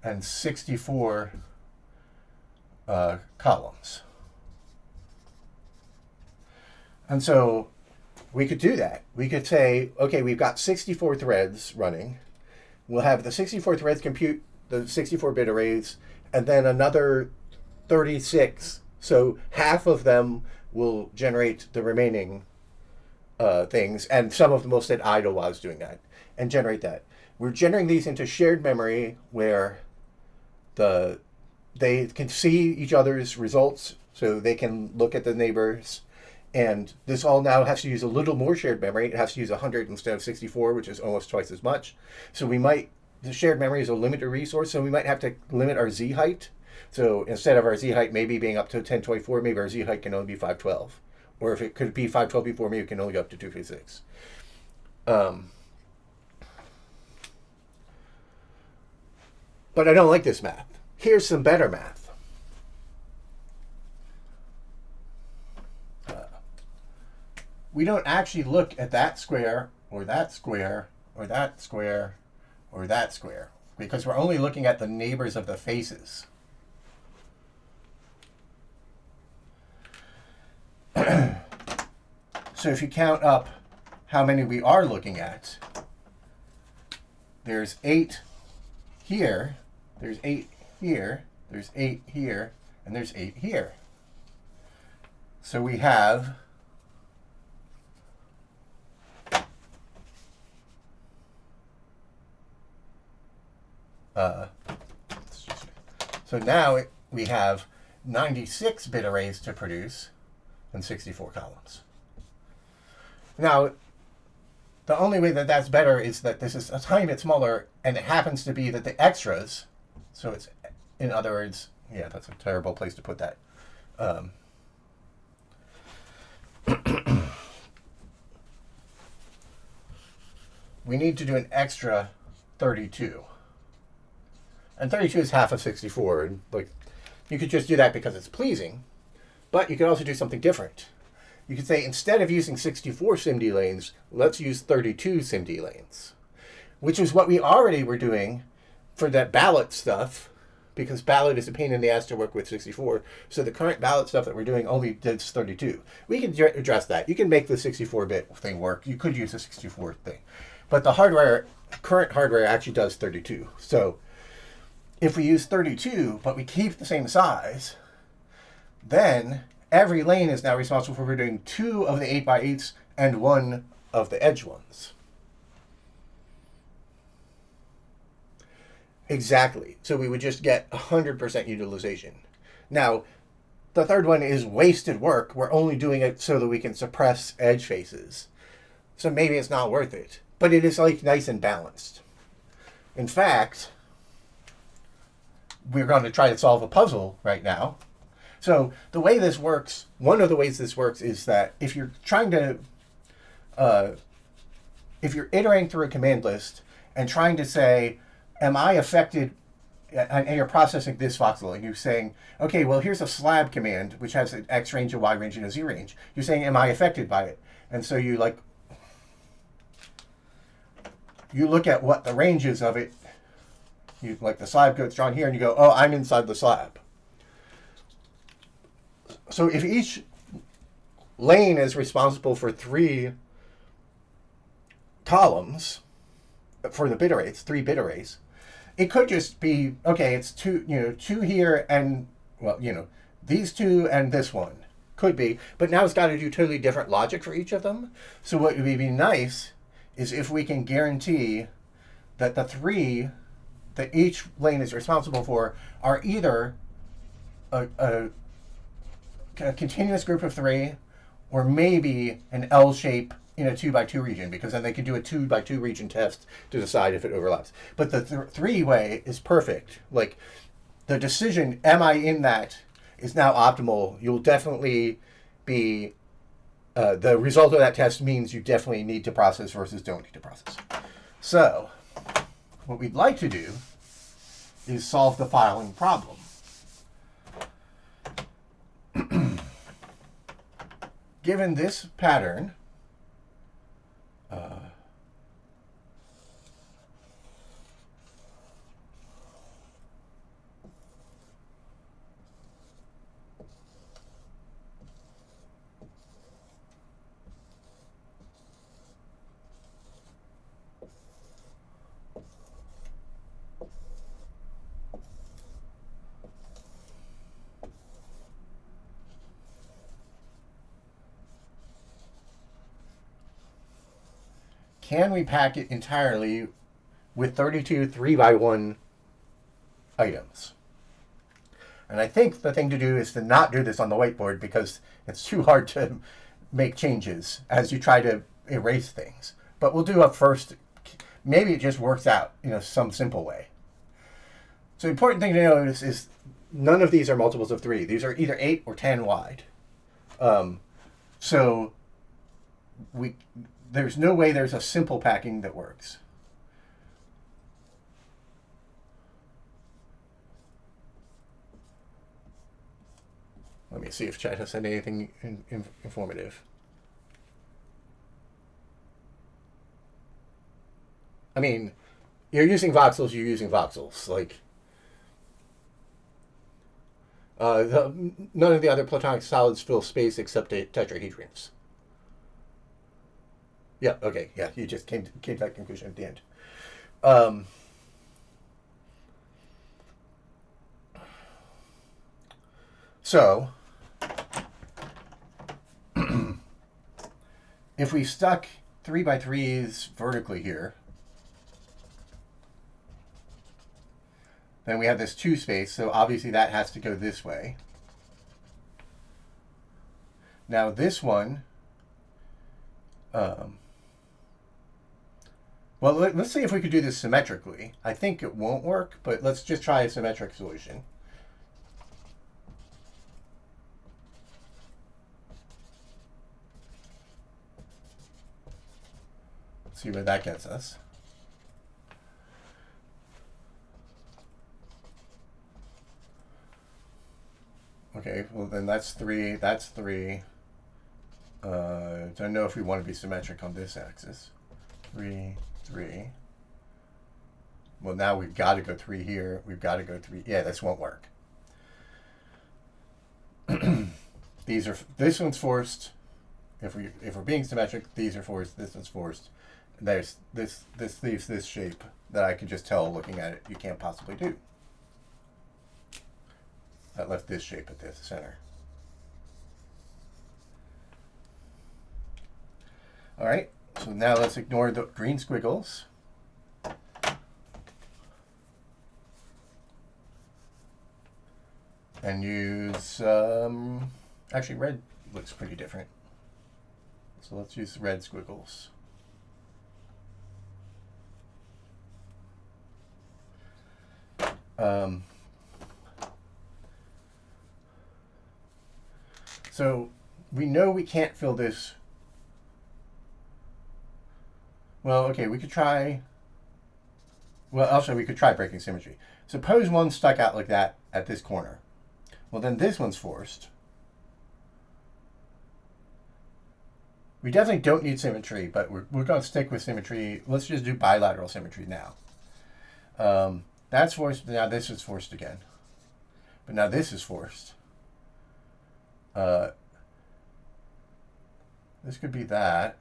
and 64 columns. And so we could do that. We could say, okay, we've got 64 threads running. We'll have the 64 threads compute the 64-bit arrays, and then another 36. So half of them will generate the remaining things, and some of them will sit idle while it's doing that, and generate that. We're generating these into shared memory where they can see each other's results, so they can look at the neighbors. And this all now has to use a little more shared memory. It has to use 100 instead of 64, which is almost twice as much. So the shared memory is a limited resource, so we might have to limit our z height. So instead of our z height maybe being up to 1024, maybe our z height can only be 512. Or if it could be 512 before, maybe it can only go up to 256. But I don't like this math. Here's some better math. We don't actually look at that square, or that square, or that square, or that square, because we're only looking at the neighbors of the faces. So if you count up how many we are looking at, there's 8 here, there's 8 here, there's 8 here, and there's 8 here. So we have so now we have 96 bit arrays to produce and 64 columns. Now, the only way that that's better is that this is a tiny bit smaller, and it happens to be that the extras, so it's, in other words, yeah, that's a terrible place to put that. We need to do an extra 32. And 32 is half of 64. And like, you could just do that because it's pleasing, but you could also do something different. You could say, instead of using 64 SIMD lanes, let's use 32 SIMD lanes, which is what we already were doing for that ballot stuff, because ballot is a pain in the ass to work with 64. So the current ballot stuff that we're doing only does 32. We can address that. You can make the 64-bit thing work. You could use a 64 thing. But the current hardware actually does 32. So if we use 32, but we keep the same size, then every lane is now responsible for doing 2 of the 8x8s and 1 of the edge ones. Exactly. So we would just get 100% utilization. Now, the third one is wasted work. We're only doing it so that we can suppress edge faces. So maybe it's not worth it. But it is like nice and balanced. In fact, we're going to try to solve a puzzle right now. So the way this works, one of the ways this works is that if you're trying to, if you're iterating through a command list and trying to say, am I affected, and you're processing this voxel, and you're saying, okay, well, here's a slab command, which has an X range, a Y range, and a Z range. You're saying, am I affected by it? And so you look at what the range is of it. You, like the slab gets drawn here, and you go, oh, I'm inside the slab. So if each lane is responsible for 3 columns for the bit arrays, 3 bit arrays, it could just be, okay, it's 2 here and, well, these 2 and this one. Could be, but now it's got to do totally different logic for each of them. So what would be nice is if we can guarantee that the 3 that each lane is responsible for are either a continuous group of 3, or maybe an L shape in a 2x2 region, because then they can do a 2x2 region test to decide if it overlaps. But the 3-way is perfect. Like, the decision, am I in that, is now optimal. You'll definitely be, the result of that test means you definitely need to process versus don't need to process. So, what we'd like to do is solve the following problem. Given this pattern, can we pack it entirely with 32 3x1 items? And I think the thing to do is to not do this on the whiteboard because it's too hard to make changes as you try to erase things. But we'll do a first, maybe it just works out in some simple way. So the important thing to notice is none of these are multiples of 3. These are either 8 or 10 wide. So there's no way there's a simple packing that works. Let me see if chat has said anything informative. I mean, you're using voxels, you're using voxels. Like, none of the other platonic solids fill space except tetrahedrons. Yeah, okay, yeah, you just came to that conclusion at the end. So, if we stuck 3x3s vertically here, then we have this 2 space, so obviously that has to go this way. Now this one, well, let's see if we could do this symmetrically. I think it won't work, but let's just try a symmetric solution. Let's see where that gets us. Okay, well then that's 3, that's 3. Don't know if we want to be symmetric on this axis. 3, 3. Well, now we've got to go 3 here. We've got to go 3. Yeah, this won't work. This one's forced. If we're being symmetric, these are forced. This one's forced. This leaves this shape that I can just tell looking at it you can't possibly do. That left this shape at the center. All right, so now let's ignore the green squiggles. And use, actually red looks pretty different. So let's use red squiggles. So we know we can't fill this. Well, okay, we could try. Well, also we could try breaking symmetry. Suppose one stuck out like that at this corner. Well, then this one's forced. We definitely don't need symmetry, but we're going to stick with symmetry. Let's just do bilateral symmetry now. That's forced. Now this is forced again. But now this is forced. This could be that.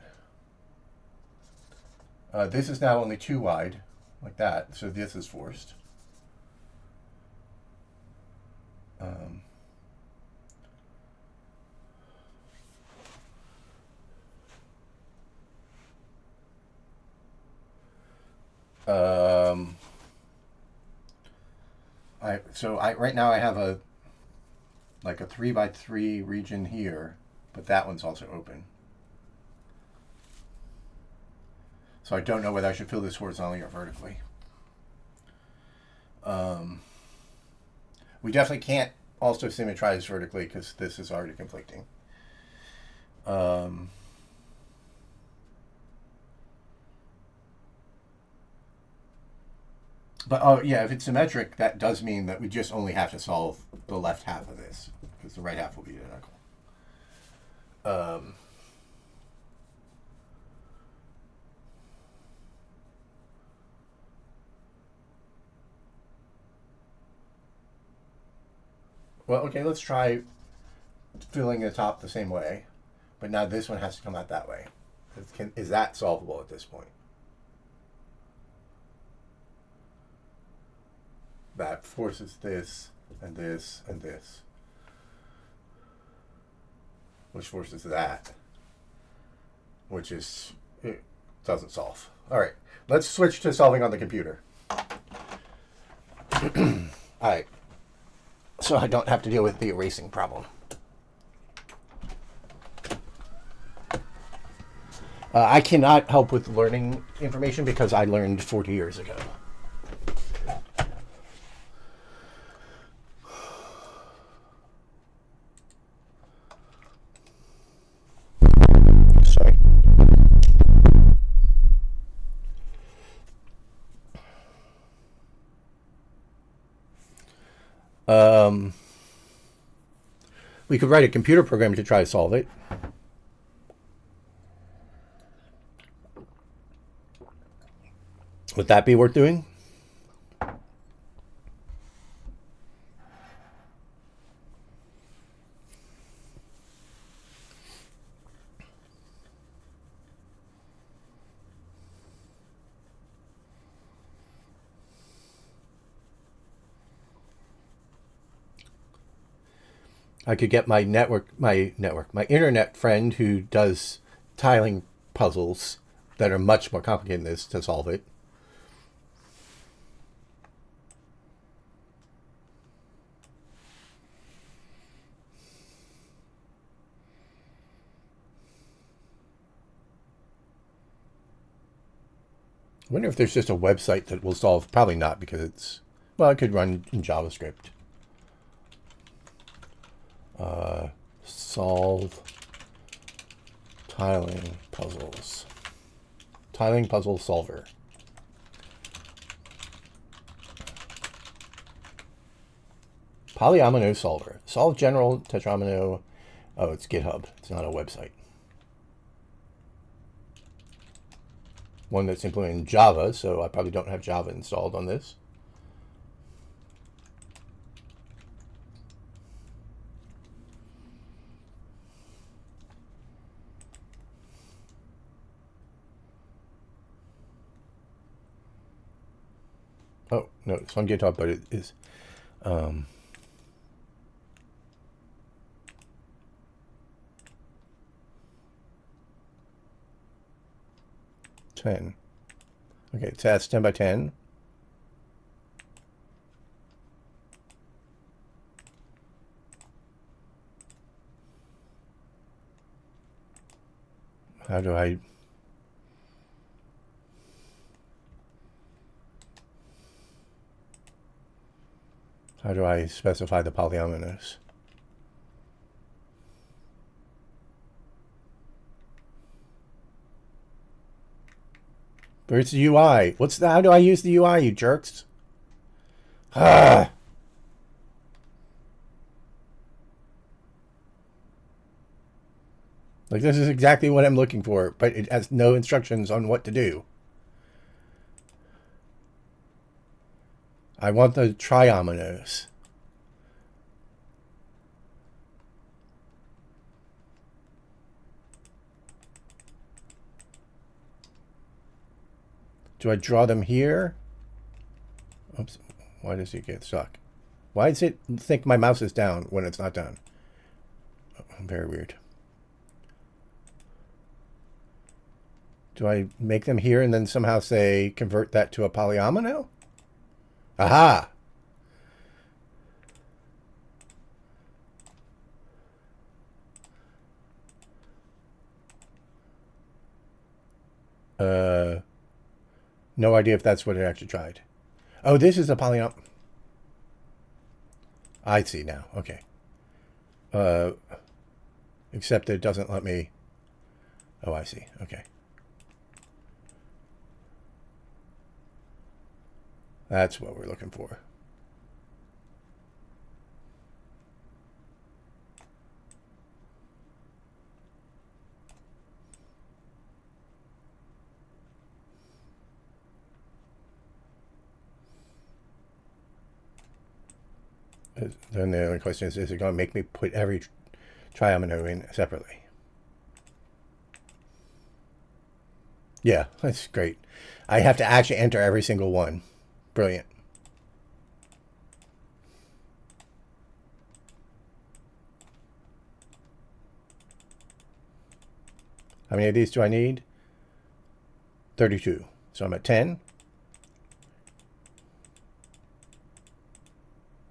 This is now only 2 wide, like that. So this is forced. Right now I have a 3x3 region here, but that one's also open. So I don't know whether I should fill this horizontally or vertically. We definitely can't also symmetrize vertically because this is already conflicting. But oh yeah, if it's symmetric, that does mean that we just only have to solve the left half of this because the right half will be identical. Well, okay, let's try filling the top the same way, but now this one has to come out that way. Is that solvable at this point? That forces this, and this, and this. Which forces that. Which is doesn't solve. All right, let's switch to solving on the computer. All right, so I don't have to deal with the erasing problem. I cannot help with learning information because I learned 40 years ago. Sorry. We could write a computer program to try to solve it. Would that be worth doing? I could get my internet friend who does tiling puzzles that are much more complicated than this to solve it. I wonder if there's just a website that will solve. Probably not, because it's, well, it could run in JavaScript. Solve tiling puzzles. Tiling puzzle solver. Polyomino solver. Solve general tetromino. Oh, it's GitHub. It's not a website. One that's implemented in Java, so I probably don't have Java installed on this. Oh, no, it's on GitHub, but it is 10. Okay, so that's 10 by 10. How do I specify the polyominoes? Where's the UI? How do I use the UI, you jerks? Ah! Like, this is exactly what I'm looking for, but it has no instructions on what to do. I want the triominoes. Do I draw them here? Oops. Why does it get stuck? Why does it think my mouse is down when it's not down? Oh, very weird. Do I make them here and then somehow say convert that to a polyomino? Aha! No idea if that's what it actually tried. Oh, this is a polyom. I see now. Okay. Except it doesn't let me. Oh, I see. Okay. That's what we're looking for. Then the only question is it going to make me put every triomino in separately? Yeah, that's great. I have to actually enter every single one. Brilliant. How many of these do I need? 32. So I'm at 10,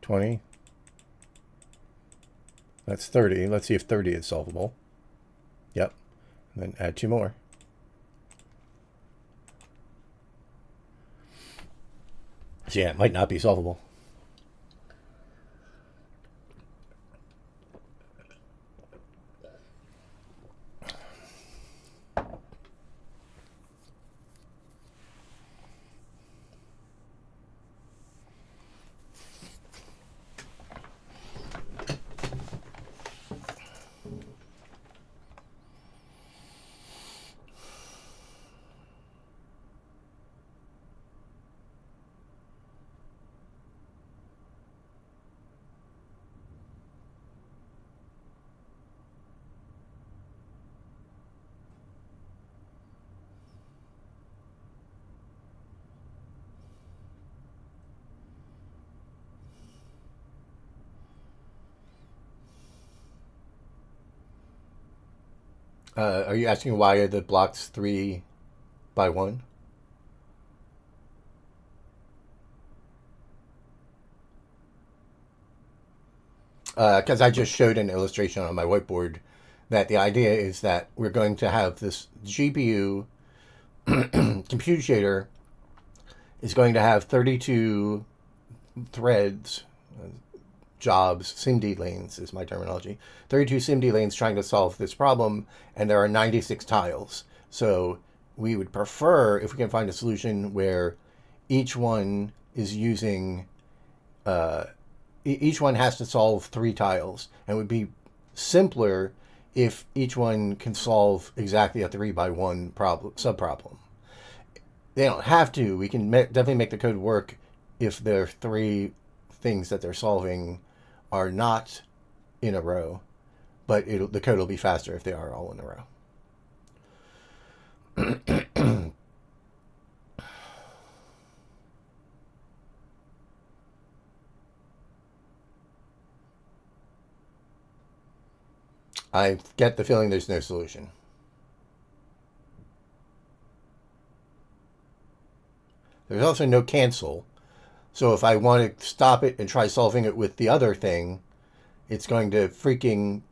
20. That's 30. Let's see if 30 is solvable. Yep. And then add 2 more. So yeah, it might not be solvable. Are you asking why are the blocks 3 by 1? Because I just showed an illustration on my whiteboard that the idea is that we're going to have this GPU computer shader is going to have 32 threads, jobs, SIMD lanes is my terminology, 32 SIMD lanes trying to solve this problem, and there are 96 tiles. So we would prefer if we can find a solution where each one is using, each one has to solve 3 tiles, and it would be simpler if each one can solve exactly a 3 by 1 problem, subproblem. They don't have to. We can definitely make the code work if their 3 things that they're solving are not in a row, but the code will be faster if they are all in a row. I get the feeling there's no solution. There's also no cancel. So if I want to stop it and try solving it with the other thing, it's going to freaking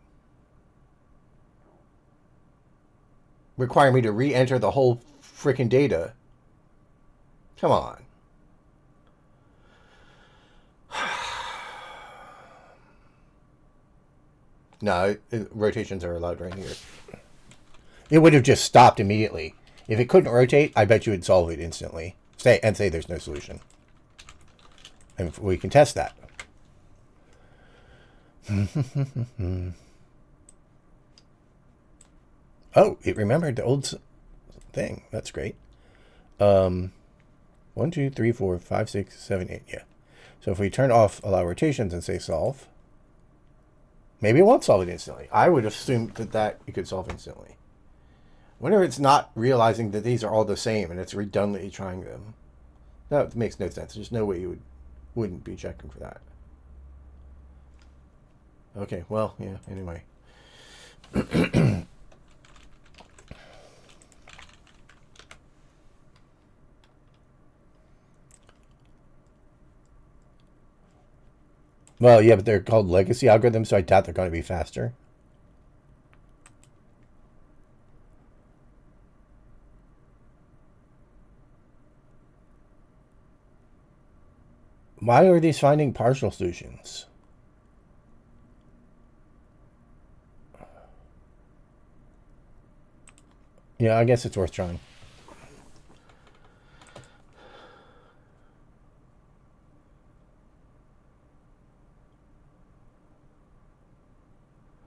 require me to re-enter the whole freaking data. Come on. No, rotations are allowed right here. It would have just stopped immediately. If it couldn't rotate, I bet you would solve it instantly. Say there's no solution. And we can test that. Oh, it remembered the old thing. That's great. 1, 2, 3, 4, 5, 6, 7, 8. Yeah. So if we turn off allow rotations and say solve, maybe it won't solve it instantly. I would assume that it could solve instantly. Whenever it's not realizing that these are all the same and it's redundantly trying them. That makes no sense. There's no way you wouldn't be checking for that. Okay, well, yeah, anyway. Well, yeah, but they're called legacy algorithms, so I doubt they're going to be faster. Why are these finding partial solutions? Yeah, I guess it's worth trying.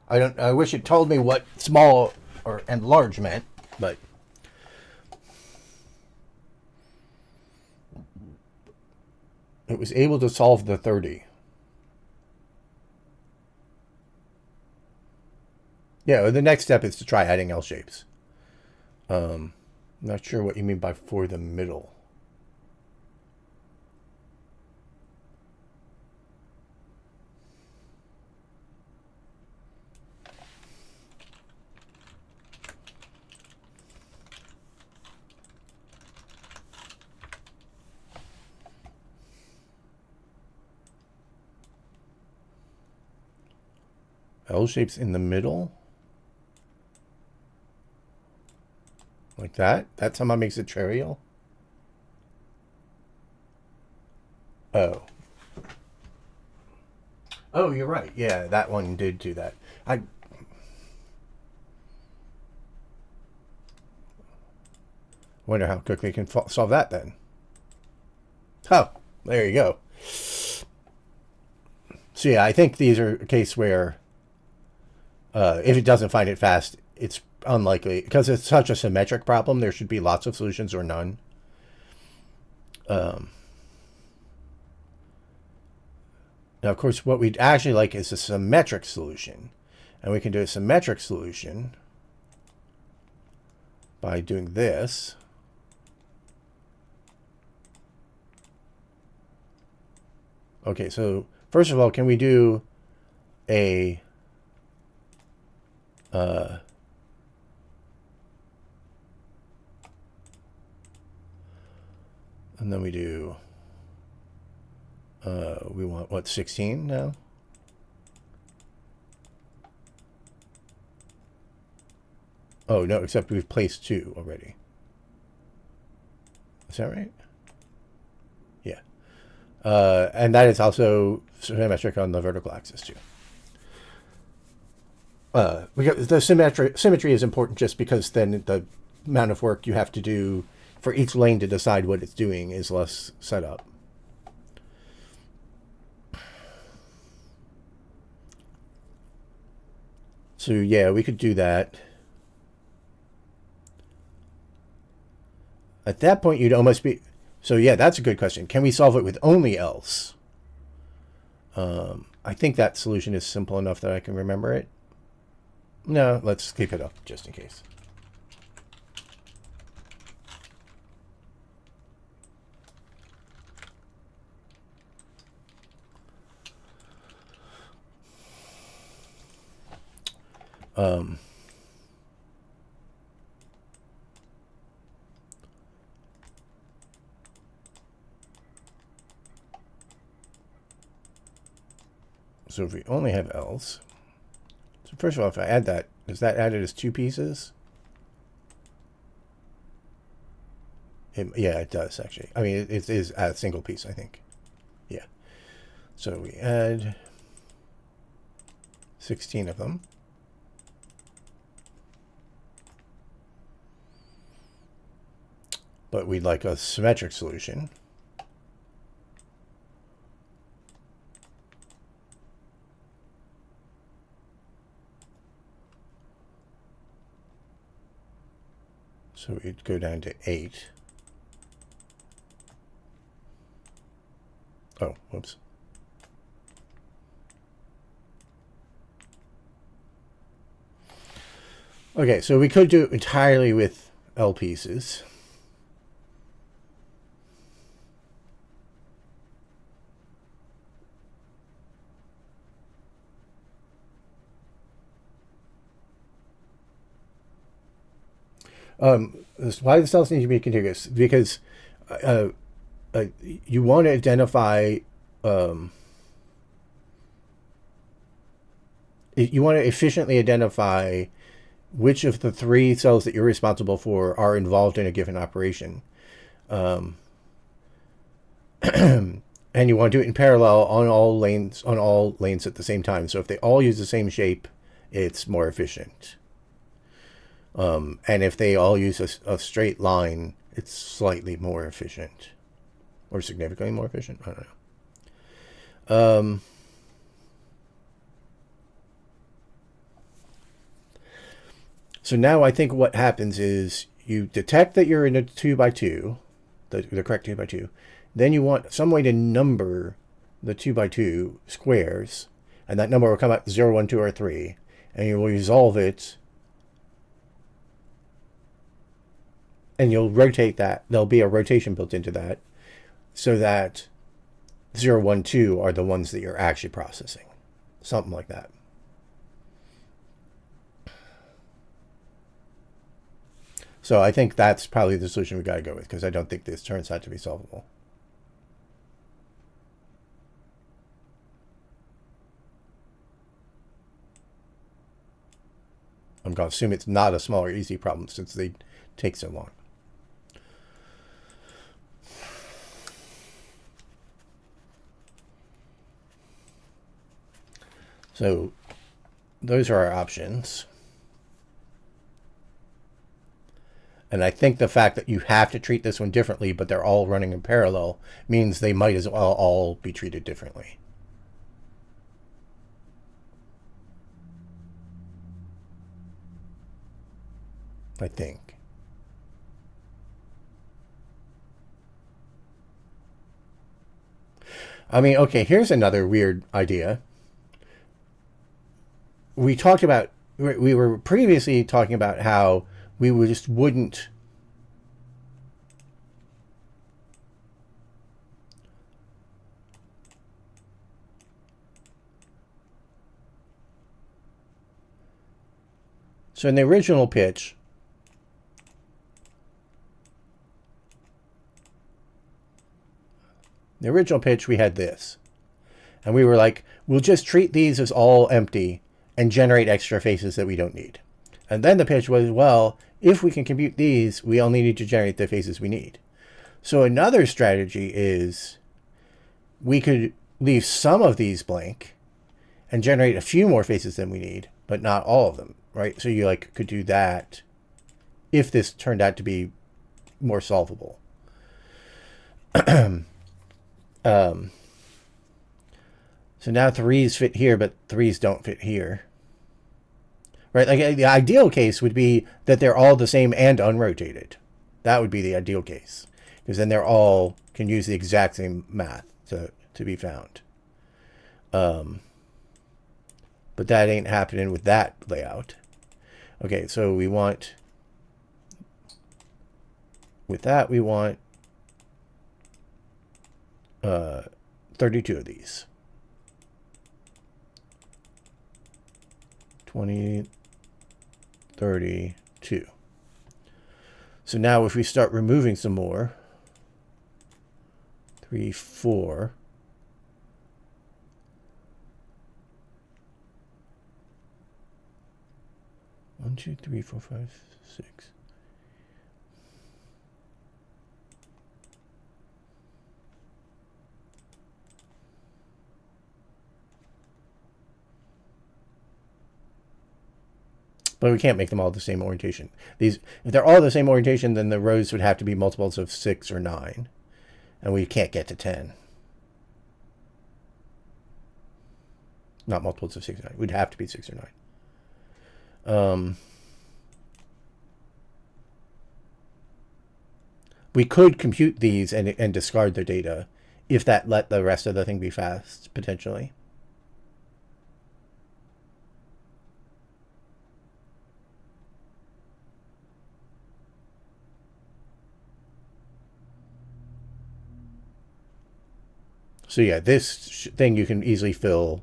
I wish it told me what small and large meant, but it was able to solve the 30. Yeah, the next step is to try adding L shapes. Not sure what you mean by for the middle. L shapes in the middle. Like that. That somehow makes it trivial. Oh. Oh, you're right. Yeah, that one did do that. I wonder how quickly we can solve that then. Oh, there you go. So yeah, I think these are a case where if it doesn't find it fast, it's unlikely. Because it's such a symmetric problem, there should be lots of solutions or none. Now, of course, what we'd actually like is a symmetric solution. And we can do a symmetric solution by doing this. Okay, so first of all, can we do a and then we do we want what, 16 now? Oh no, except we've placed 2 already. Is that right? Yeah. And that is also symmetric on the vertical axis too. The symmetry is important just because then the amount of work you have to do for each lane to decide what it's doing is less set up. So yeah, we could do that. At that point, you'd almost be... So yeah, that's a good question. Can we solve it with only else? I think that solution is simple enough that I can remember it. No, let's keep it up just in case. So if we only have else, so first of all, if I add that, does that add it as 2 pieces? Yeah, it does actually. I mean, it is a single piece, I think. Yeah. So we add 16 of them. But we'd like a symmetric solution. So we'd go down to 8. Oh, whoops. Okay, so we could do it entirely with L pieces. Why the cells need to be contiguous? Because you want to identify, you want to efficiently identify which of the 3 cells that you're responsible for are involved in a given operation. And you want to do it in parallel on all lanes at the same time. So if they all use the same shape, it's more efficient. And if they all use a straight line, it's slightly more efficient. Or significantly more efficient? I don't know. So now I think what happens is you detect that you're in a 2x2, the correct 2x2. Then you want some way to number the 2x2 squares. And that number will come out 0, 1, 2, or 3. And you will resolve it. And you'll rotate that. There'll be a rotation built into that so that 0, 1, 2 are the ones that you're actually processing. Something like that. So I think that's probably the solution we got to go with, because I don't think this turns out to be solvable. I'm going to assume it's not a small or easy problem since they take so long. So those are our options. And I think the fact that you have to treat this one differently, but they're all running in parallel, means they might as well all be treated differently. I think. I mean, okay, here's another weird idea. We were previously talking about how we just wouldn't so in the original pitch, we had this. And we were like, we'll just treat these as all empty and generate extra faces that we don't need. And then the pitch was, well, if we can compute these, we only need to generate the faces we need. So another strategy is we could leave some of these blank and generate a few more faces than we need, but not all of them, right? So you like could do that if this turned out to be more solvable. So now 3s fit here, but 3s don't fit here. Right? Like the ideal case would be that they're all the same and unrotated. That would be the ideal case. Because then they're all can use the exact same math to be found. But that ain't happening with that layout. Okay, so we want with that we want 32 of these. 20, 32. So now if we start removing some more, 3, 4, 1, 2, 3, 4, 5, 6. But we can't make them all the same orientation. If they're all the same orientation, then the rows would have to be multiples of 6 or 9. And we can't get to 10. Not multiples of 6 or 9. We'd have to be 6 or 9. We could compute these and discard their data if that let the rest of the thing be fast, potentially. So yeah, this thing you can easily fill.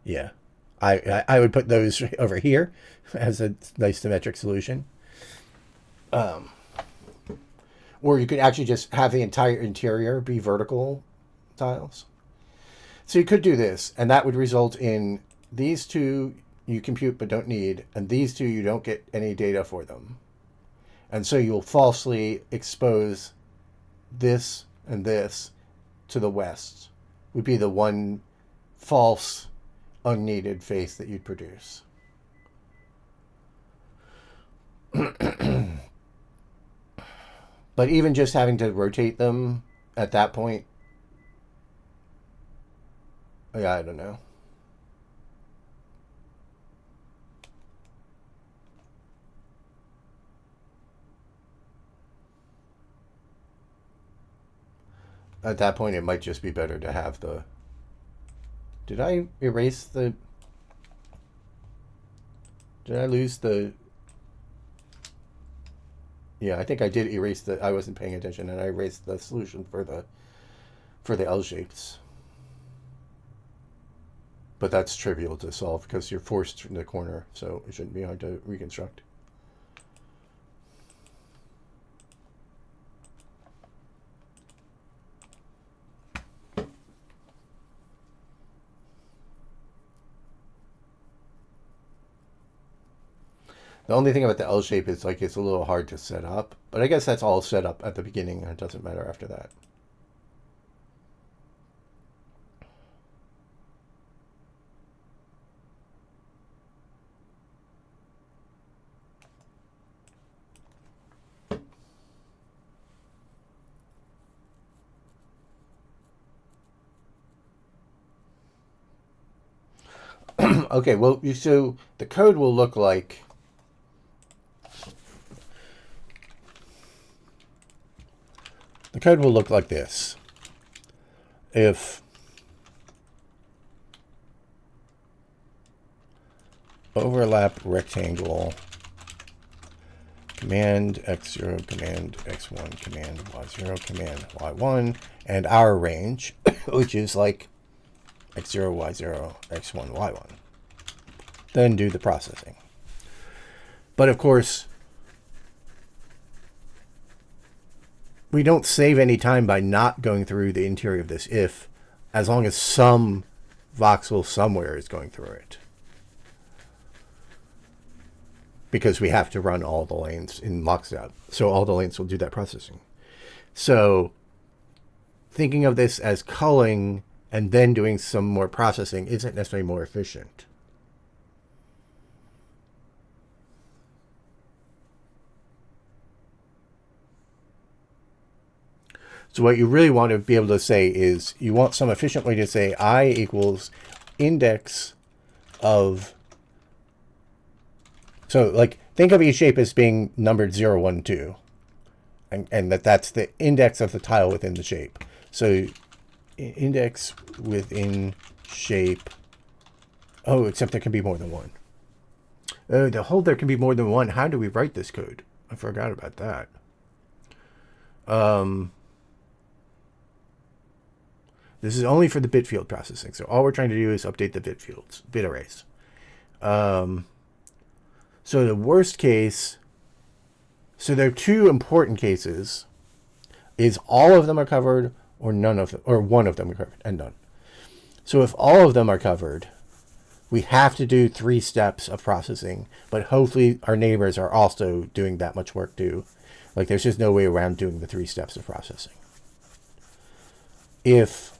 Yeah, I would put those over here as a nice symmetric solution. Or you could actually just have the entire interior be vertical tiles. So you could do this, and that would result in these two you compute but don't need, and these two you don't get any data for them. And so you'll falsely expose this and this to the west, would be the one false unneeded face that you'd produce. But even just having to rotate them at that point, yeah, I don't know. At that point, it might just be better to have the... Did I erase the... Did I lose the... Yeah, I think I did erase the... I wasn't paying attention, and I erased the solution for the L shapes. But that's trivial to solve because you're forced in the corner, so it shouldn't be hard to reconstruct. The only thing about the L shape is like it's a little hard to set up, but I guess that's all set up at the beginning and it doesn't matter after that. Okay, well, so the code will look like this. If overlap rectangle command x0, command x1, command y0, command y1, and our range, which is like x0, y0, x1, y1. Then do the processing. But of course, we don't save any time by not going through the interior of this if, as long as some voxel somewhere is going through it. Because we have to run all the lanes in lockstep. So all the lanes will do that processing. So thinking of this as culling and then doing some more processing isn't necessarily more efficient. So what you really want to be able to say is you want some efficient way to say I equals index of. So like think of each shape as being numbered 0, 1, 2. And that's the index of the tile within the shape. So index within shape. Oh, except there can be more than one. Oh, the whole there can be more than one. How do we write this code? I forgot about that. This is only for the bit field processing. So all we're trying to do is update the bit fields, bit arrays. So the worst case, so there are two important cases, is all of them are covered or none of them, or one of them are covered and none. So if all of them are covered, we have to do 3 steps of processing, but hopefully our neighbors are also doing that much work too. Like there's just no way around doing the 3 steps of processing. If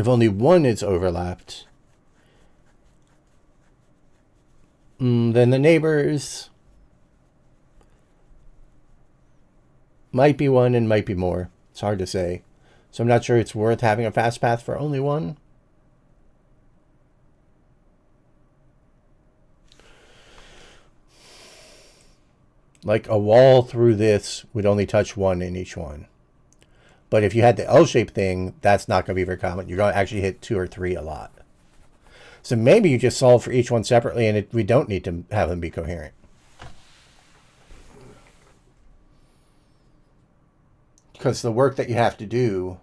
only one is overlapped, then the neighbors might be one and might be more. It's hard to say. So I'm not sure it's worth having a fast path for only one. Like a wall through this would only touch one in each one. But if you had the L-shaped thing, that's not going to be very common. You're going to actually hit 2 or 3 a lot. So maybe you just solve for each one separately and we don't need to have them be coherent. Because the work that you have to do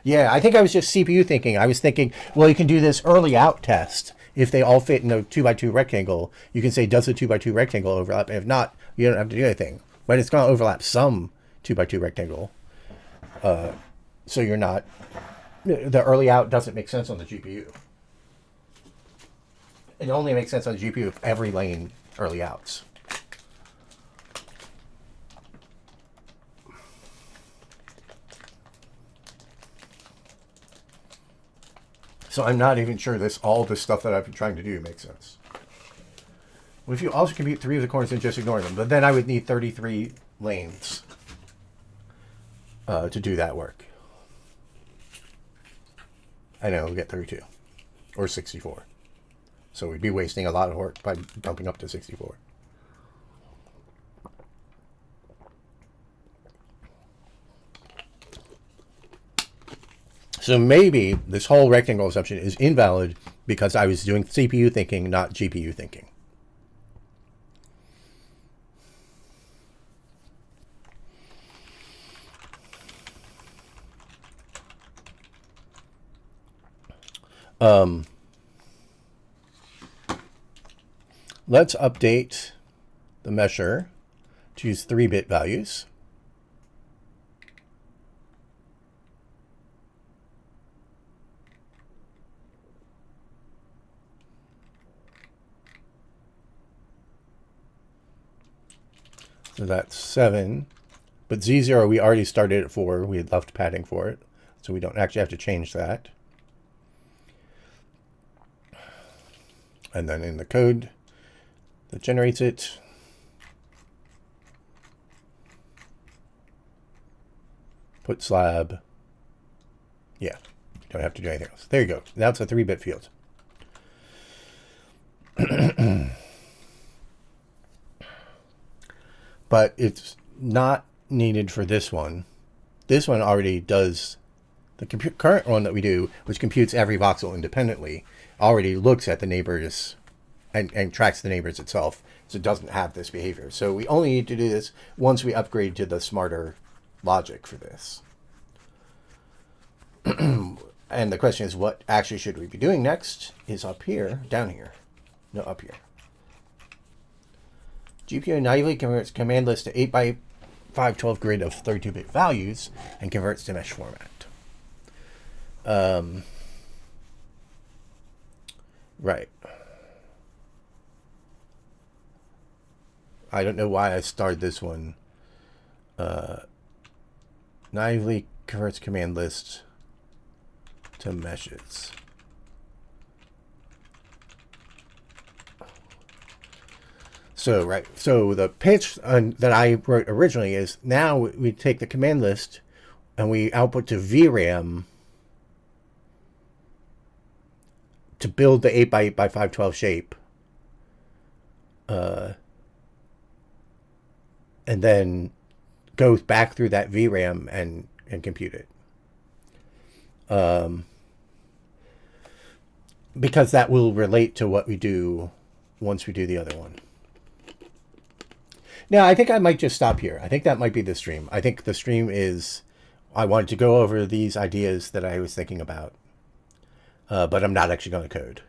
Yeah, I think I was just CPU thinking. I was thinking, well, you can do this early out test. If they all fit in a 2x2 rectangle, you can say, does the 2x2 rectangle overlap? And if not, you don't have to do anything. But it's going to overlap some 2x2 rectangle. So you're not... The early out doesn't make sense on the GPU. It only makes sense on the GPU if every lane early outs. So I'm not even sure all this stuff that I've been trying to do makes sense. Well, if you also compute 3 of the corners and just ignore them, but then I would need 33 lanes to do that work. I know, we'll get 32 or 64. So we'd be wasting a lot of work by bumping up to 64. So maybe this whole rectangle assumption is invalid because I was doing CPU thinking, not GPU thinking. let's update the measure to use 3-bit values. So that's 7. But Z0, we already started at 4. We had left padding for it. So we don't actually have to change that. And then in the code that generates it, put slab. Yeah, you don't have to do anything else. There you go. Now it's a 3-bit field. But it's not needed for this one. This one already does the current one that we do, which computes every voxel independently, already looks at the neighbors and tracks the neighbors itself. So it doesn't have this behavior. So we only need to do this once we upgrade to the smarter logic for this. And the question is, what actually should we be doing next? Is up here, down here. No, up here. GPU naively converts command list to 8 by 512 grid of 32-bit values and converts to mesh format. Right. I don't know why I started this one. Naively converts command list to meshes. So, right. So the pitch that I wrote originally is now we take the command list and we output to VRAM to build the 8 by 8 by 512 shape. And then goes back through that VRAM and compute it. Because that will relate to what we do once we do the other one. Now, I think I might just stop here. I think that might be the stream. I think the stream is, I wanted to go over these ideas that I was thinking about, but I'm not actually going to code.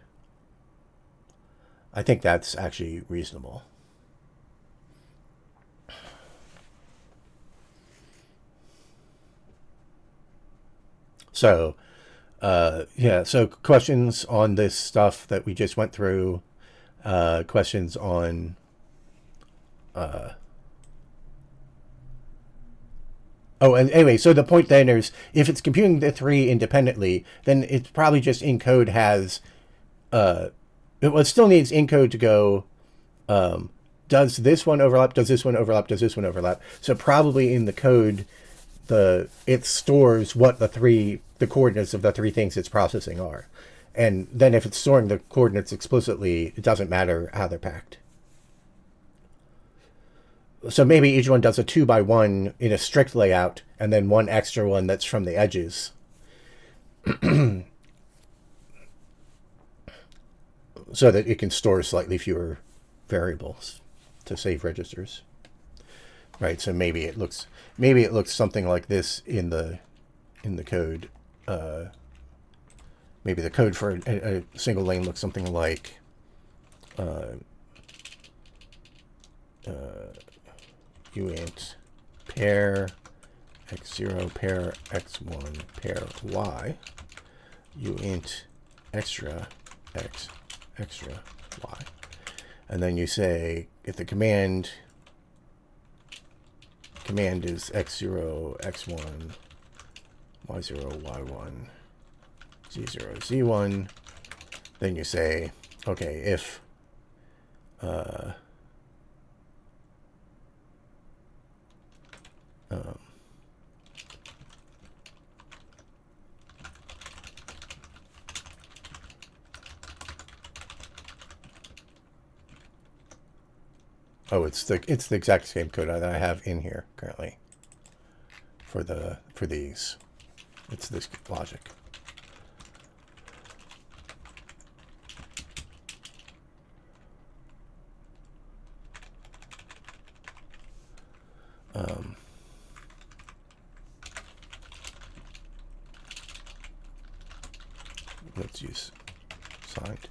I think that's actually reasonable. So, yeah, so questions on this stuff that we just went through, questions on, oh, and anyway, so the point then is, if it's computing the 3 independently, then it's probably just in code has, it still needs in code to go, does this one overlap, does this one overlap, does this one overlap? So probably in the code, it stores what the coordinates of the 3 things it's processing are. And then if it's storing the coordinates explicitly, it doesn't matter how they're packed. So maybe each one does a 2 by 1 in a strict layout, and then one extra one that's from the edges. So that it can store slightly fewer variables to save registers. Right, so maybe it looks something like this in the code. Maybe the code for a single lane looks something like uint pair x0 pair x1 pair y uint extra x extra y, and then you say if the command is x0 x1 y0 y1 z0 z1, then you say, okay, if oh, it's the exact same code that I have in here currently for these. It's this logic. Let's use signed.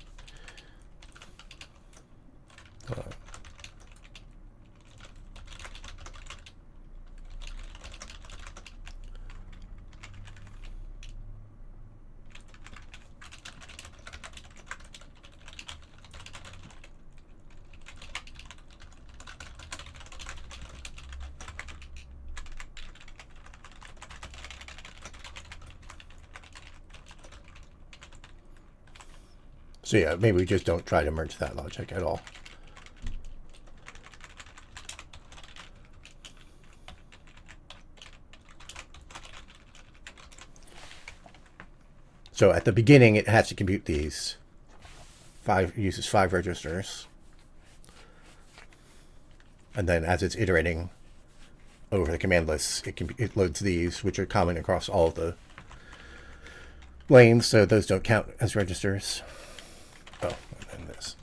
So yeah, maybe we just don't try to merge that logic at all. So at the beginning, it has to compute these. Uses 5 registers. And then as it's iterating over the command lists, it loads these, which are common across all of the lanes, so those don't count as registers. Oh, and then this.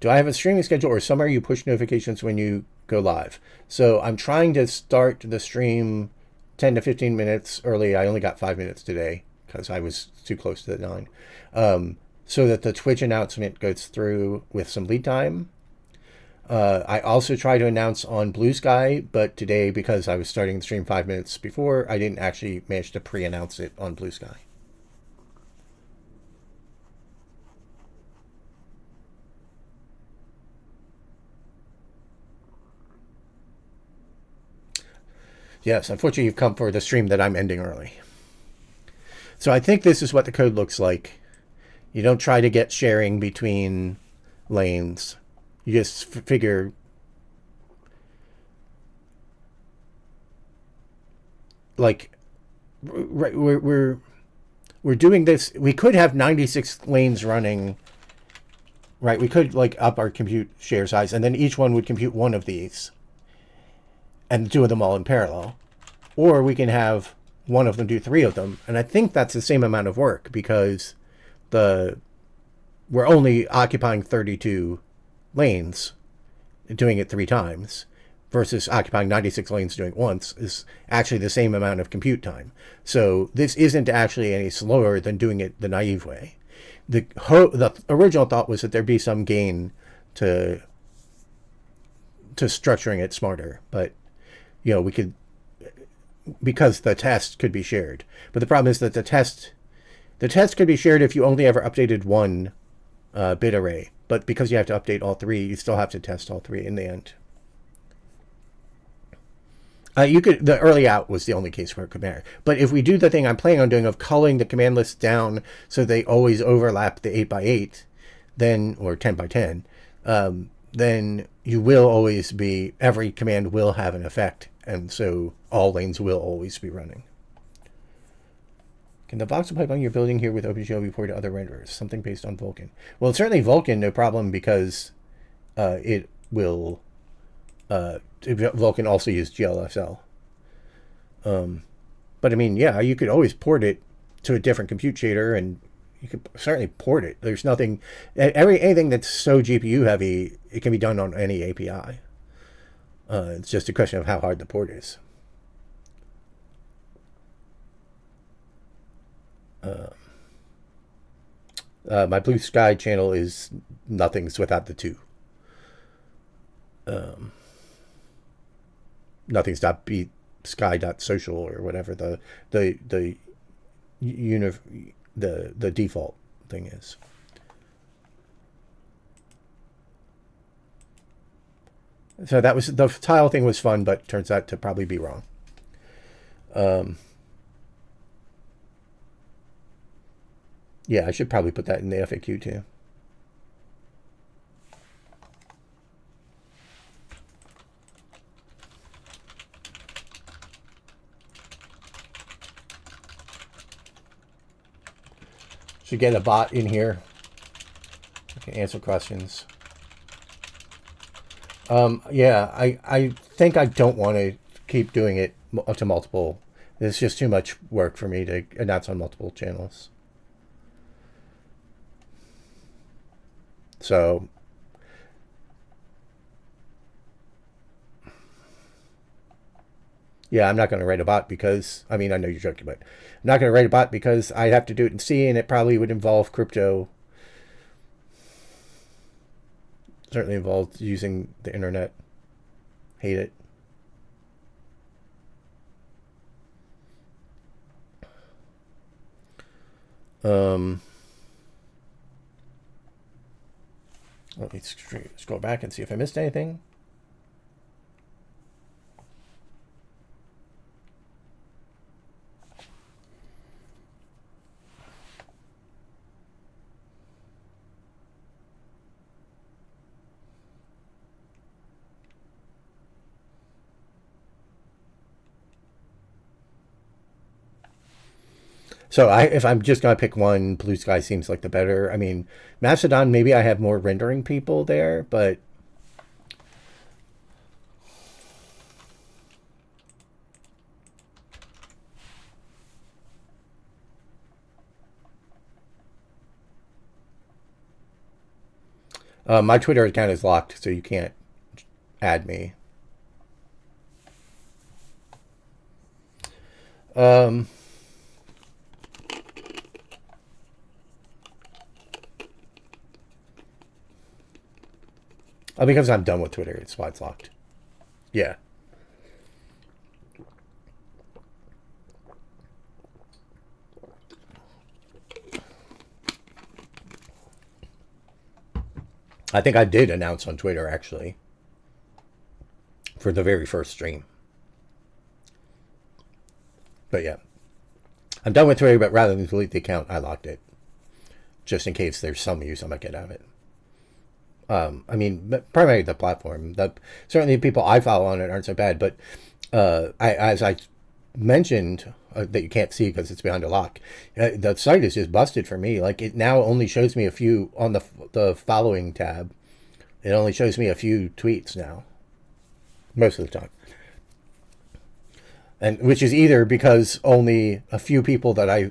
Do I have a streaming schedule or somewhere you push notifications when you go live? So I'm trying to start the stream 10 to 15 minutes early. I only got 5 minutes today because I was too close to the 9. So that the Twitch announcement goes through with some lead time. I also try to announce on Blue Sky, but today, because I was starting the stream 5 minutes before, I didn't actually manage to pre-announce it on Blue Sky. Yes, unfortunately, you've come for the stream that I'm ending early. So I think this is what the code looks like. You don't try to get sharing between lanes. You just figure like we're doing this. We could have 96 lanes running. Right, we could like up our compute share size, and then each one would compute one of these, and do them all in parallel. Or we can have one of them do 3 of them, and I think that's the same amount of work because we're only occupying 32 lanes, doing it 3 times, versus occupying 96 lanes doing it once is actually the same amount of compute time. So this isn't actually any slower than doing it the naive way. The original thought was that there'd be some gain to structuring it smarter, but we could, because the test could be shared. But the problem is that the test could be shared if you only ever updated one bit array. But because you have to update all 3, you still have to test all 3 in the end. The early out was the only case where it could matter. But if we do the thing I'm planning on doing of culling the command lists down so they always overlap the 8x8, then, or 10x10, then you will always be, every command will have an effect. And so all lanes will always be running. Can the voxel pipeline you're building here with OpenGL be ported to other renderers? Something based on Vulkan? Well, certainly Vulkan, no problem, because it will... Vulkan also used GLSL. But I mean, yeah, you could always port it to a different compute shader, and you could certainly port it. There's nothing... Anything that's so GPU heavy, it can be done on any API. It's just a question of how hard the port is. My Blue Sky channel is nothing's without the 2. Nothing's.sky.social or whatever the default thing is. So that was, the tile thing was fun, but turns out to probably be wrong. Yeah, I should probably put that in the FAQ too. Should get a bot in here. I can answer questions. Yeah, I think I don't want to keep doing it to multiple. It's just too much work for me to announce on multiple channels. So yeah, I'm not going to write a bot because, I mean, I know you're joking, but I'm not going to write a bot because I'd have to do it in C, and it probably would involve crypto. Certainly involved using the internet. Hate it. Let me scroll back and see if I missed anything. So if I'm just gonna pick one, Blue Sky seems like the better. I mean, Mastodon, maybe I have more rendering people there, but my Twitter account is locked, so you can't add me. Um, because I'm done with Twitter, it's why it's locked. Yeah. I think I did announce on Twitter, actually, for the very first stream. But yeah. I'm done with Twitter, but rather than delete the account, I locked it. Just in case there's some use I might get out of it. I mean, primarily the platform. Certainly the people I follow on it aren't so bad, but as I mentioned, that you can't see because it's behind a lock, the site is just busted for me. Like, it now only shows me a few on the following tab. It only shows me a few tweets now, most of the time. And which is either because only a few people that I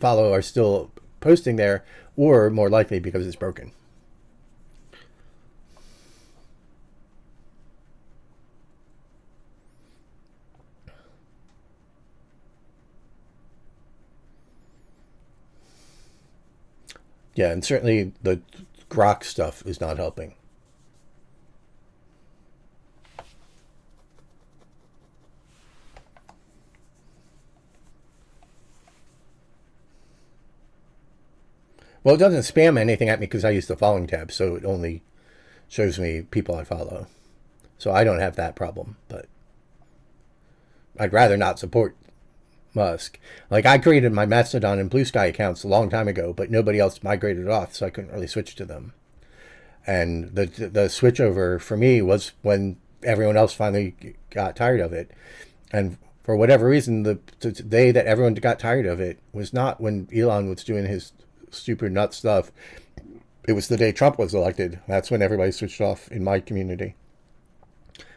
follow are still posting there, or more likely because it's broken. Yeah, and certainly the Grok stuff is not helping. Well, it doesn't spam anything at me because I use the following tab, so it only shows me people I follow. So I don't have that problem, but I'd rather not support Musk. Like, I created my Mastodon and Blue Sky accounts a long time ago, but nobody else migrated off, so I couldn't really switch to them. And the switchover for me was when everyone else finally got tired of it. And for whatever reason, the day that everyone got tired of it was not when Elon was doing his super nut stuff. It was the day Trump was elected. That's when everybody switched off in my community.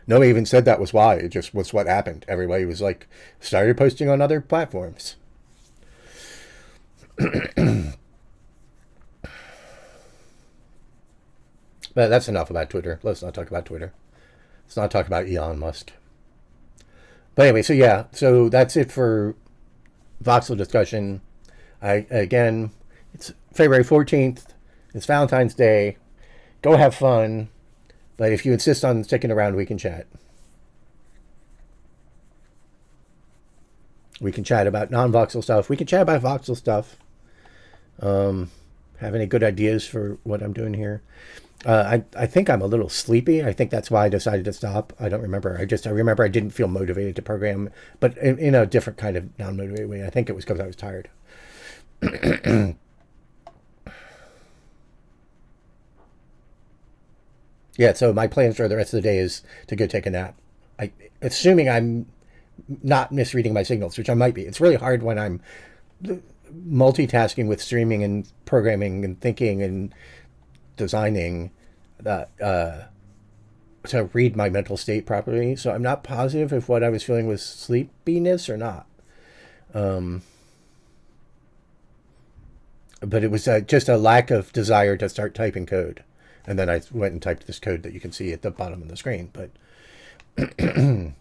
Nobody even said that was why. It just was what happened. Everybody was like, started posting on other platforms. But that's enough about Twitter. Let's not talk about Twitter. Let's not talk about Elon Musk. But anyway, so yeah, so that's it for Voxel discussion. Again, it's February 14th. It's Valentine's Day. Go have fun. But if you insist on sticking around, we can chat. We can chat about non-Voxel stuff. We can chat about Voxel stuff. Have any good ideas for what I'm doing here? I think I'm a little sleepy. I think that's why I decided to stop. I don't remember. I remember I didn't feel motivated to program, but in a different kind of non-motivated way. I think it was because I was tired. Yeah, so my plans for the rest of the day is to go take a nap. Assuming I'm not misreading my signals, which I might be. It's really hard when I'm multitasking with streaming and programming and thinking and designing to read my mental state properly. So I'm not positive if what I was feeling was sleepiness or not. But it was just a lack of desire to start typing code. And then I went and typed this code that you can see at the bottom of the screen. But I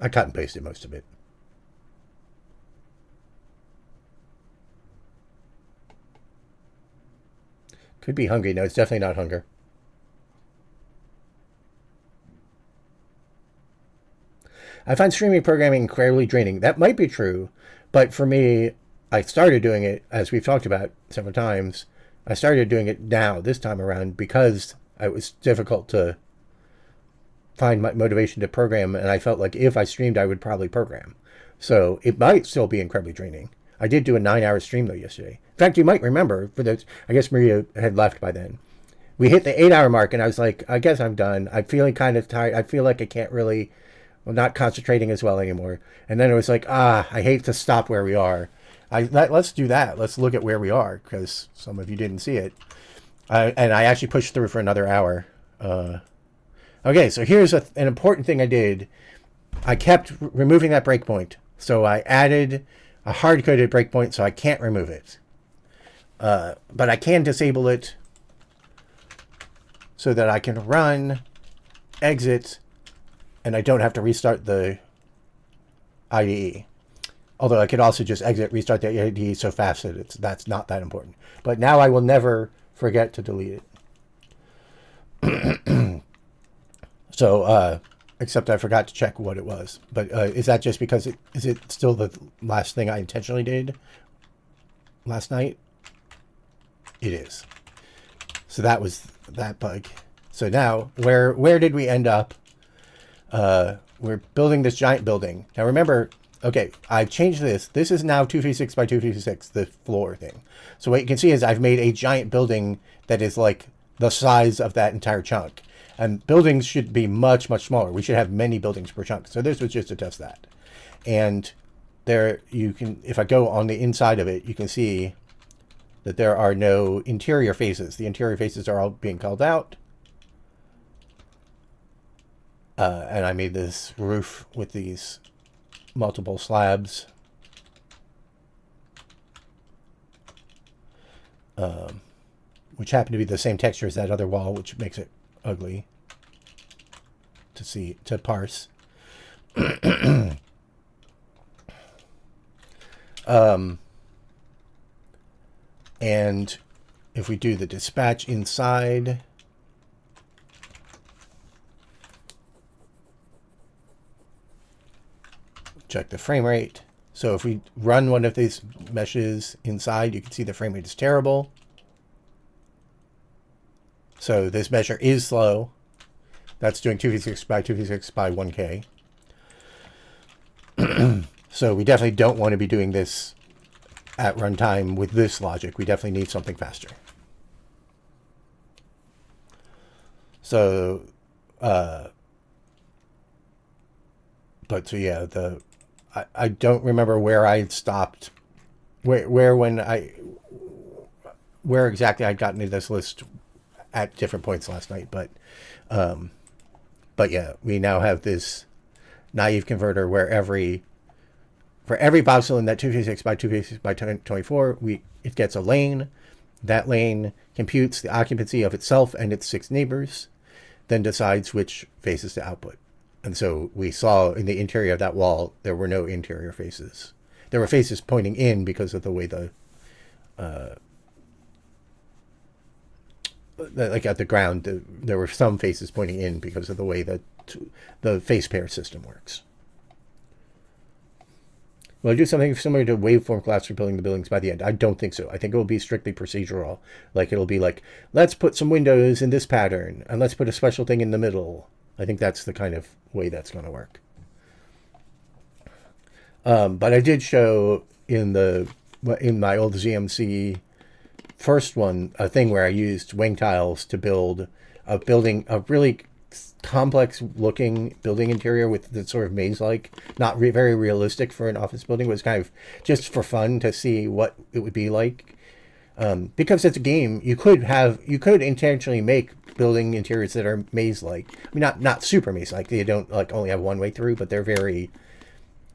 cut and pasted most of it. Could be hungry. No, it's definitely not hunger. I find streaming programming incredibly draining. That might be true, but for me, I started doing it, as we've talked about several times. I started doing it now, this time around, because it was difficult to find my motivation to program, and I felt like if I streamed, I would probably program. So it might still be incredibly draining. I did do a 9-hour stream, though, yesterday. In fact, you might remember, for those, I guess Maria had left by then. We hit the 8-hour mark, and I was like, I guess I'm done. I'm feeling kind of tired. I feel like I can't really not concentrating as well anymore. And then it was like, I hate to stop where we are. Let's do that. Let's look at where we are, because some of you didn't see it. And I actually pushed through for another hour. Okay, so here's an important thing I did. I kept removing that breakpoint. So I added a hard-coded breakpoint, so I can't remove it. But I can disable it so that I can run, exit, and I don't have to restart the IDE. Although I could also just exit, restart the IDE so fast that that's not that important. But now I will never forget to delete it. So, except I forgot to check what it was. But is that just because is it still the last thing I intentionally did last night? It is. So that was that bug. So now, where did we end up? We're building this giant building. Now remember, okay, I've changed this. This is now 256 by 256, the floor thing. So what you can see is I've made a giant building that is like the size of that entire chunk. And buildings should be much, much smaller. We should have many buildings per chunk. So this was just to test that. And there you can, if I go on the inside of it, you can see that there are no interior faces. The interior faces are all being called out. And I made this roof with these multiple slabs. Which happen to be the same texture as that other wall, which makes it ugly to parse. And if we do the dispatch inside, check the frame rate. So if we run one of these meshes inside, you can see the frame rate is terrible. So this measure is slow. That's doing 256 by 256 by 1K. So we definitely don't want to be doing this at runtime with this logic. We definitely need something faster. So, but so yeah, I don't remember where I stopped, where exactly I'd gotten into this list at different points last night, but yeah, we now have this naive converter where for every voxel in that 256 by 256 by 24, it gets a lane. That lane computes the occupancy of itself and its 6 neighbors, then decides which faces to output. And so we saw in the interior of that wall, there were no interior faces. There were faces pointing in because of the way like at the ground, there were some faces pointing in because of the way that the face pair system works. Will I do something similar to waveform class for building the buildings by the end? I don't think so. I think it will be strictly procedural. Like it'll be like, let's put some windows in this pattern and let's put a special thing in the middle. I think that's the kind of way that's going to work. But I did show in my old ZMC first one, a thing where I used wing tiles to build a really complex looking building interior with the sort of maze-like, not very realistic for an office building. It was kind of just for fun to see what it would be like. Because it's a game, you could intentionally make building interiors that are maze-like. I mean, not super maze-like. They don't like only have one way through, but they're very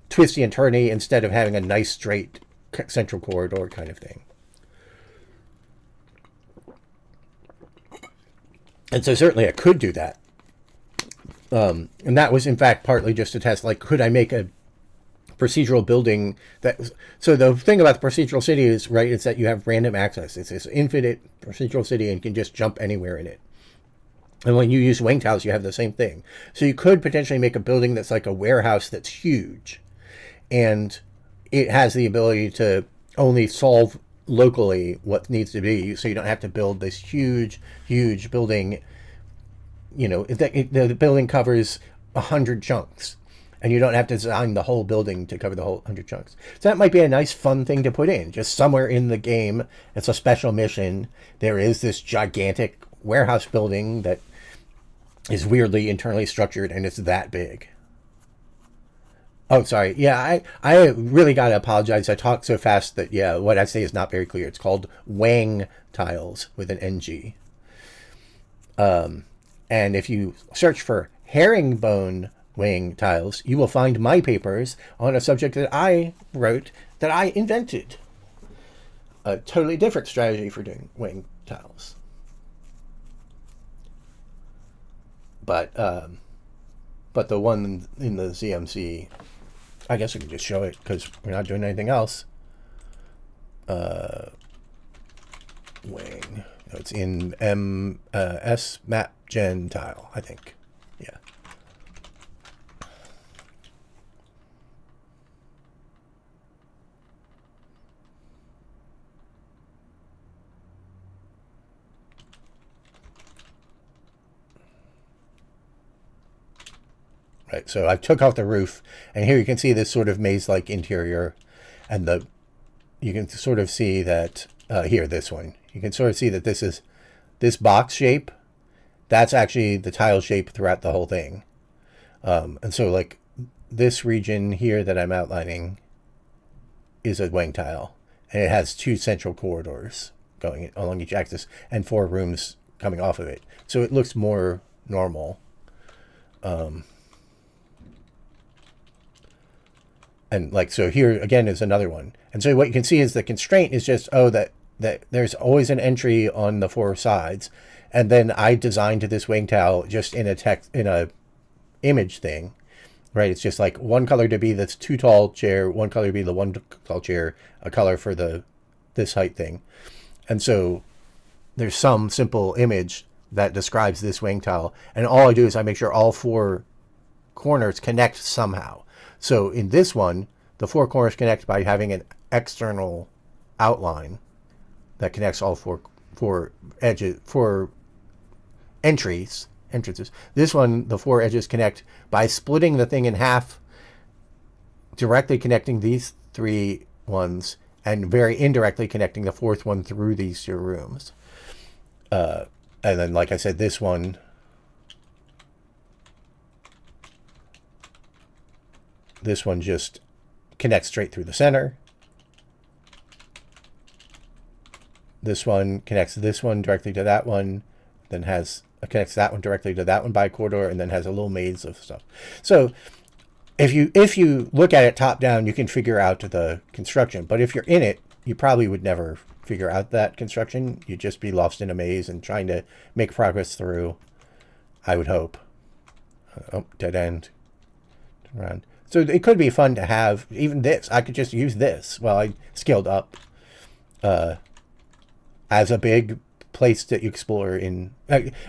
twisty and turny instead of having a nice straight central corridor kind of thing. And so certainly I could do that. And that was in fact partly just to test, like, could I make a procedural building so the thing about the procedural city is, right, it's that you have random access. It's this infinite procedural city and you can just jump anywhere in it. And when you use wing tiles, you have the same thing. So you could potentially make a building that's like a warehouse that's huge. And it has the ability to only solve locally what needs to be. So you don't have to build this huge building. You know, the building covers 100 chunks. And you don't have to design the whole building to cover the whole 100 chunks. So that might be a nice, fun thing to put in. Just somewhere in the game, it's a special mission. There is this gigantic warehouse building that is weirdly internally structured, and it's that big. Oh, sorry. Yeah, I really got to apologize. I talk so fast that, yeah, what I say is not very clear. It's called Wang tiles with an NG. And if you search for herringbone wing tiles, you will find my papers on a subject that I wrote, that I invented. A totally different strategy for doing wing tiles. But but the one in the ZMC, I guess we can just show it because we're not doing anything else. Wing. It's in S map gen tile, I think. Yeah. Right. So I took off the roof, and here you can see this sort of maze-like interior, and you can sort of see that here, this one. You can sort of see that this box shape. That's actually the tile shape throughout the whole thing. And so, like, this region here that I'm outlining is a wing tile, and it has 2 central corridors going along each axis and 4 rooms coming off of it. So it looks more normal. And like, so here again is another one. And so what you can see is the constraint is just, that there's always an entry on the 4 sides. And then I designed this wing tile just in a image thing, right? It's just like one color to be this 2 tall chair, one color to be the 1 tall chair, a color for this height thing. And so there's some simple image that describes this wing tile. And all I do is I make sure all 4 corners connect somehow. So in this one, the 4 corners connect by having an external outline that connects all 4 edges, 4 entrances. This one, the 4 edges connect by splitting the thing in half, directly connecting these 3 ones, and very indirectly connecting the 4th one through these 2 rooms. And then, like I said, this one, just connects straight through the center. This one connects this one directly to that one, then connects that one directly to that one by corridor, and then has a little maze of stuff. So if you look at it top down, you can figure out the construction. But if you're in it, you probably would never figure out that construction. You'd just be lost in a maze and trying to make progress through, I would hope. Oh, dead end. Turn around. So it could be fun to have even this. I could just use this while I scaled up as a big place that you explore in.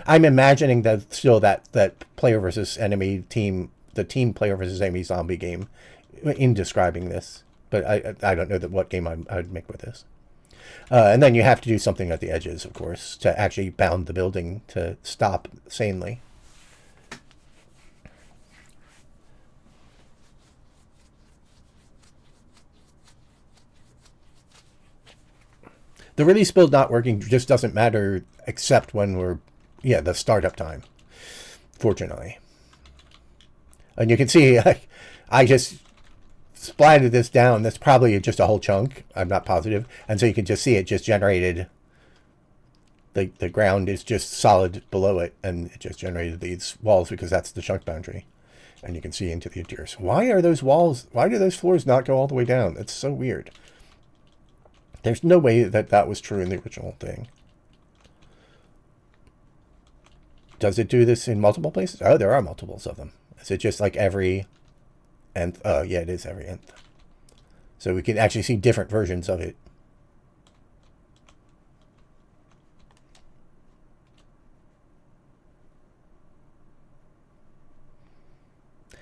I'm imagining that still that player versus enemy team, the team player versus enemy zombie game in describing this. But I don't know what game I would make with this. And then you have to do something at the edges, of course, to actually bound the building to stop sanely. The release build not working just doesn't matter except when we're, the startup time, fortunately. And you can see I just splatted this down. That's probably just a whole chunk. I'm not positive. And so you can just see it just generated, the ground is just solid below it, and it just generated these walls because that's the chunk boundary. And you can see into the interiors. Why do those floors not go all the way down? That's so weird. There's no way that was true in the original thing. Does it do this in multiple places? Oh, there are multiples of them. Is it just like every nth? Oh, yeah, it is every nth. So we can actually see different versions of it.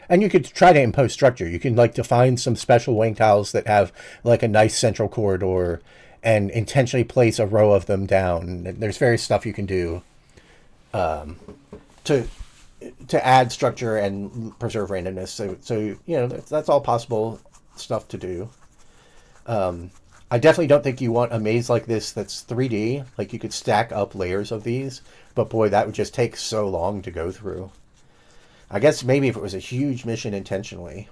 And you could try to impose structure. You can define some special wing tiles that have a nice central corridor and intentionally place a row of them down. There's various stuff you can do to add structure and preserve randomness. So that's all possible stuff to do. I definitely don't think you want a maze like this that's 3D. Like, you could stack up layers of these, but boy, that would just take so long to go through. I guess maybe if it was a huge mission intentionally.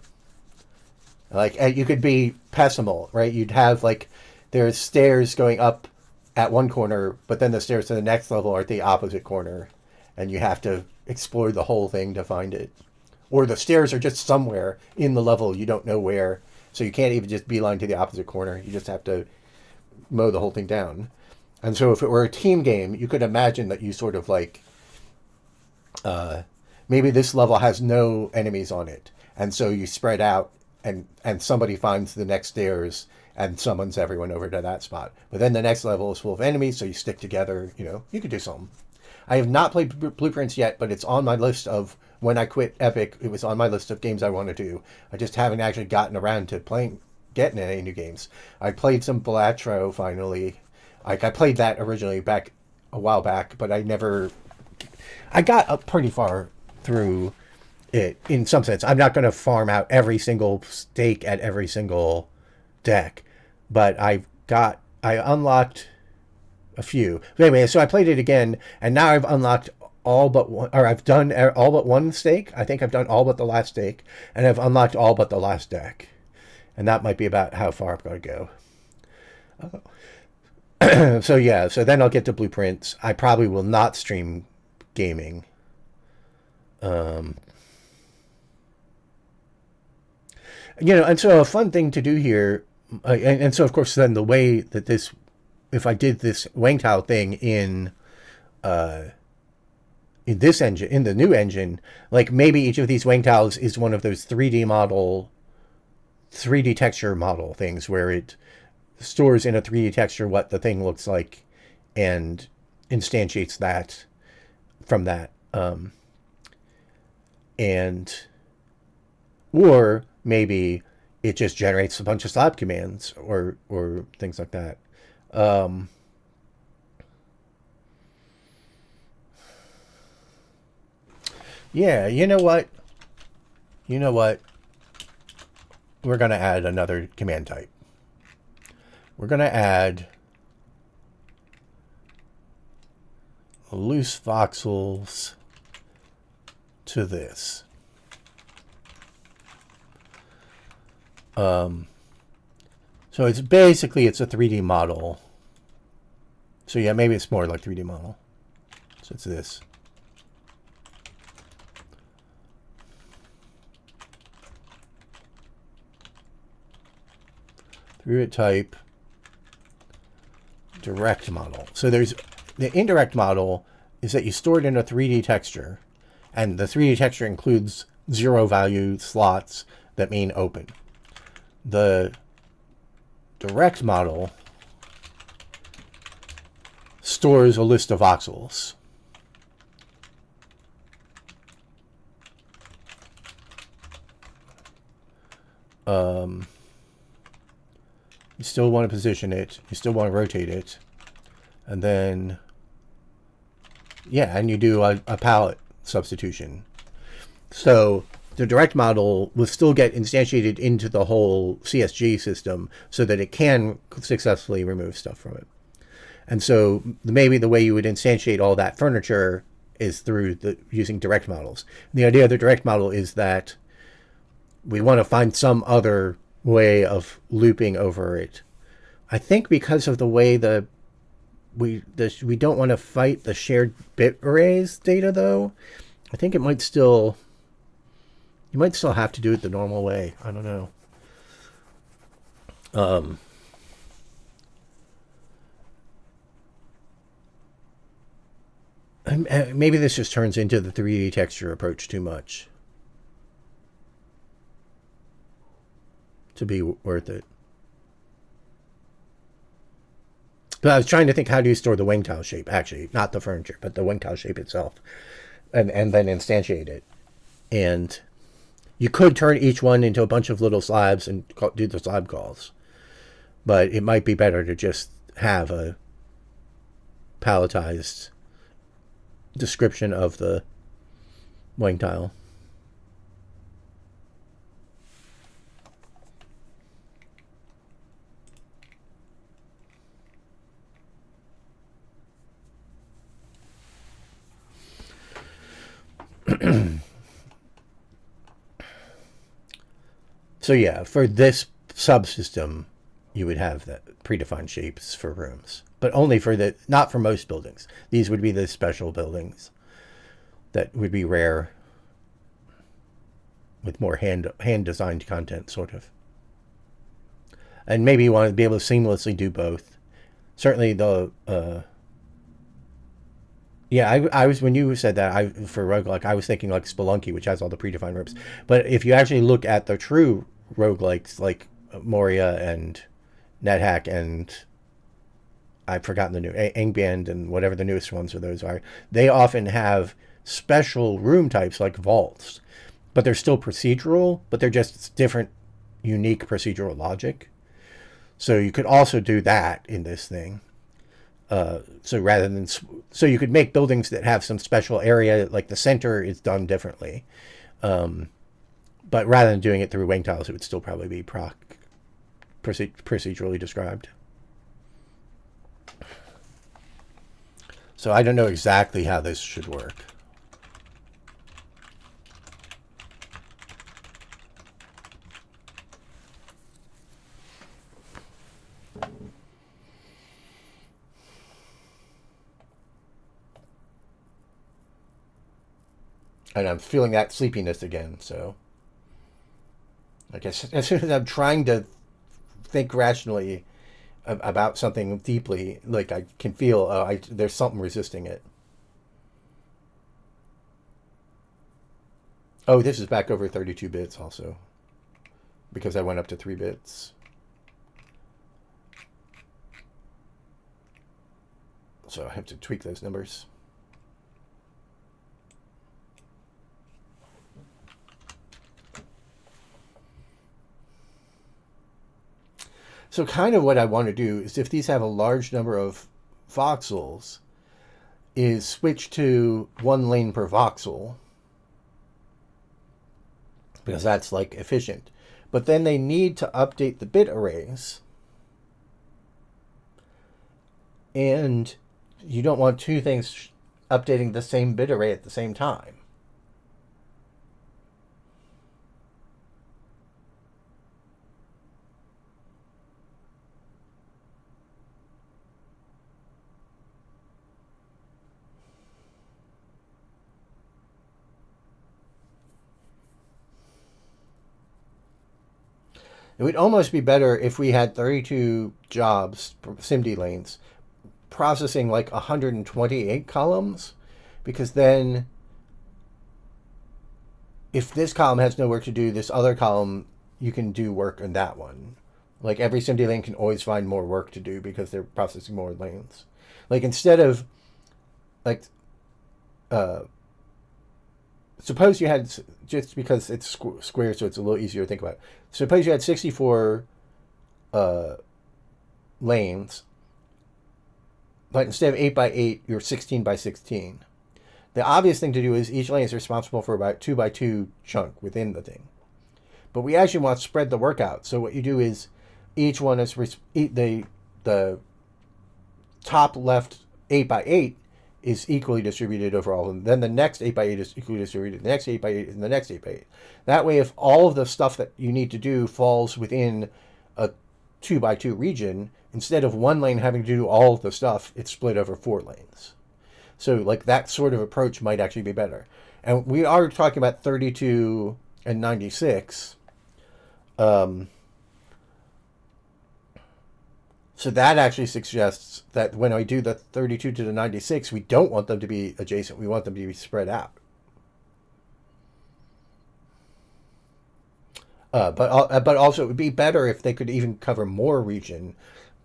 Like you could be pessimal, right? You'd have like there's stairs going up at one corner, but then the stairs to the next level are at the opposite corner, and you have to explore the whole thing to find it. Or the stairs are just somewhere in the level, you don't know where, so you can't even just beeline to the opposite corner. You just have to mow the whole thing down. And so if it were a team game, you could imagine that you sort of like maybe this level has no enemies on it, and so you spread out, and somebody finds the next stairs and summons everyone over to that spot. But then the next level is full of enemies, so you stick together. You know, you could do something. I have not played Blueprints yet, but it's on my list of when I quit Epic. It was on my list of games I want to do. I just haven't actually gotten around to getting any new games. I played some Balatro finally. Like I played that originally back a while back, but I got up pretty far through it in some sense. I'm not going to farm out every single stake at every single deck, but I unlocked a few. But anyway, so I played it again, and now I've unlocked all but one, or I've done all but one stake. I think I've done all but the last stake, and I've unlocked all but the last deck. And that might be about how far I'm going to go. So yeah, so then I'll get to Blueprints. I probably will not stream gaming. And so a fun thing to do here, and so of course then the way that if I did this Wang Tao thing in this engine, in the new engine, like maybe each of these Wang Taos is one of those 3D texture model things where it stores in a 3D texture what the thing looks like and instantiates that from that. Or maybe it just generates a bunch of slab commands or things like that. Yeah, you know what? We're going to add another command type. We're going to add loose voxels to this. So it's a 3D model. So yeah, maybe it's more like 3D model. So it's this. Through type direct model. So there's the indirect model is that you store it in a 3D texture, and the 3D texture includes 0 value slots that mean open. The direct model stores a list of voxels. You still want to position it, you still want to rotate it, and then and you do a palette substitution. So the direct model will still get instantiated into the whole CSG system so that it can successfully remove stuff from it. And so maybe the way you would instantiate all that furniture is through using direct models. And the idea of the direct model is that we want to find some other way of looping over it. I think because of the way we don't want to fight the shared bit arrays data though. I think you might still have to do it the normal way. I don't know. Maybe this just turns into the 3D texture approach too much to be worth it. But I was trying to think, how do you store the wing tile shape? Actually, not the furniture, but the wing tile shape itself, and then instantiate it. And you could turn each one into a bunch of little slabs and do the slab calls, but it might be better to just have a palletized description of the wing tile. So yeah, for this subsystem, you would have the predefined shapes for rooms, but only for not for most buildings. These would be the special buildings that would be rare, with more hand designed content, sort of. And maybe you want to be able to seamlessly do both. Certainly the yeah, I was, when you said that, for roguelike, I was thinking like Spelunky, which has all the predefined rooms. But if you actually look at the true roguelikes like Moria and NetHack and I've forgotten the new Angband and whatever the newest ones of those are, they often have special room types like vaults, but they're still procedural, but they're just different, unique procedural logic. So you could also do that in this thing. So rather than, so you could make buildings that have some special area, like the center is done differently. But rather than doing it through wing tiles, it would still probably be procedurally described. So I don't know exactly how this should work. And I'm feeling that sleepiness again, so I guess as soon as I'm trying to think rationally about something deeply, like I can feel there's something resisting it. Oh, this is back over 32 bits also, because I went up to 3 bits. So I have to tweak those numbers. So kind of what I want to do is, if these have a large number of voxels, is switch to 1 lane per voxel, because that's like efficient. But then they need to update the bit arrays, and you don't want two things updating the same bit array at the same time. It would almost be better if we had 32 jobs, SIMD lanes, processing like 128 columns, because then if this column has no work to do, this other column, you can do work in that one. Like every SIMD lane can always find more work to do because they're processing more lanes. Like instead of like, suppose you had, just because it's square, so it's a little easier to think about. Suppose you had 64 lanes, but instead of 8 by 8, you're 16 by 16. The obvious thing to do is each lane is responsible for about 2 by 2 chunk within the thing. But we actually want to spread the work out. So what you do is each one is the top left 8 by 8 is equally distributed over all of them. Then the next 8 by 8 is equally distributed. The next 8 by 8 and the next 8 by 8. That way, if all of the stuff that you need to do falls within a 2 by 2 region, instead of one lane having to do all of the stuff, it's split over 4 lanes. So like that sort of approach might actually be better. And we are talking about 32 and 96. So that actually suggests that when I do the 32 to the 96, we don't want them to be adjacent. We want them to be spread out. But also it would be better if they could even cover more region.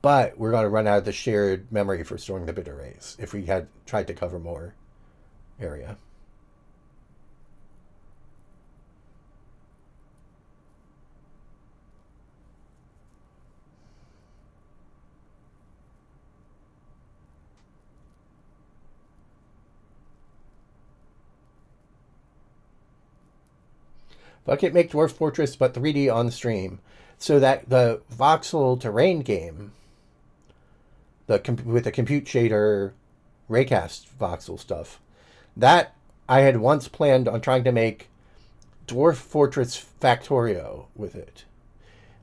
But we're going to run out of the shared memory for storing the bit arrays if we had tried to cover more area. Bucket make Dwarf Fortress but 3D on stream, so that the voxel terrain game, with the compute shader raycast voxel stuff, that I had once planned on trying to make Dwarf Fortress Factorio with it.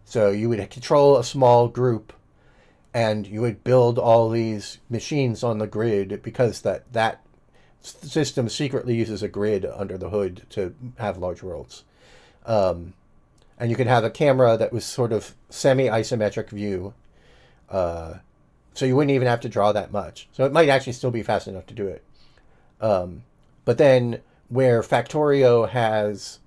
So you would control a small group, and you would build all these machines on the grid, because that system secretly uses a grid under the hood to have large worlds. And you could have a camera that was sort of semi-isometric view, so you wouldn't even have to draw that much. So it might actually still be fast enough to do it. But then where Factorio has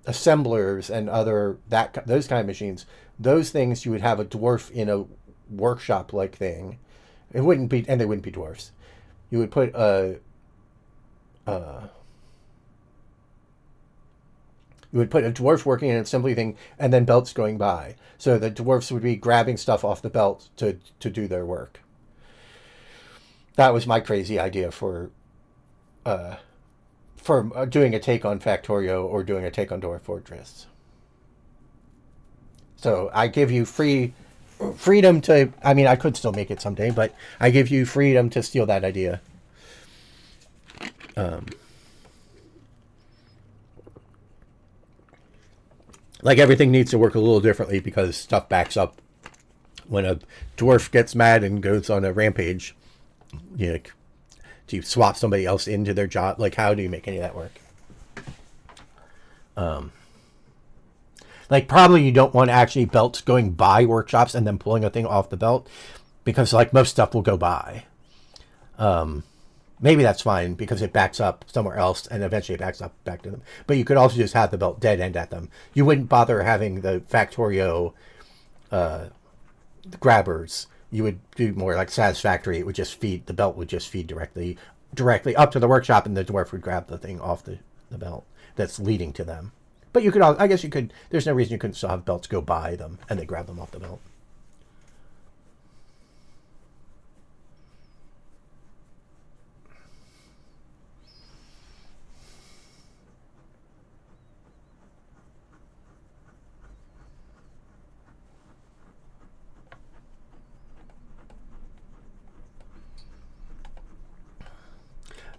assemblers and those kind of machines, those things you would have a dwarf in a workshop-like thing. It wouldn't be, and they wouldn't be dwarfs. You would put a dwarf working in an assembly thing, and then belts going by. So the dwarfs would be grabbing stuff off the belt to do their work. That was my crazy idea for doing a take on Factorio or doing a take on Dwarf Fortress. So I give you freedom to, I mean, I could still make it someday, but I give you freedom to steal that idea. Like, everything needs to work a little differently because stuff backs up. When a dwarf gets mad and goes on a rampage, do you swap somebody else into their job? Like, how do you make any of that work? Like, probably you don't want actually belts going by workshops and then pulling a thing off the belt, because, like, most stuff will go by. Maybe that's fine because it backs up somewhere else and eventually it backs up back to them. But you could also just have the belt dead end at them. You wouldn't bother having the Factorio grabbers. You would do more like Satisfactory. It would just feed, the belt would just feed directly up to the workshop, and the dwarf would grab the thing off the belt that's leading to them. But you could, I guess you could, there's no reason you couldn't still have belts go by them and they grab them off the belt.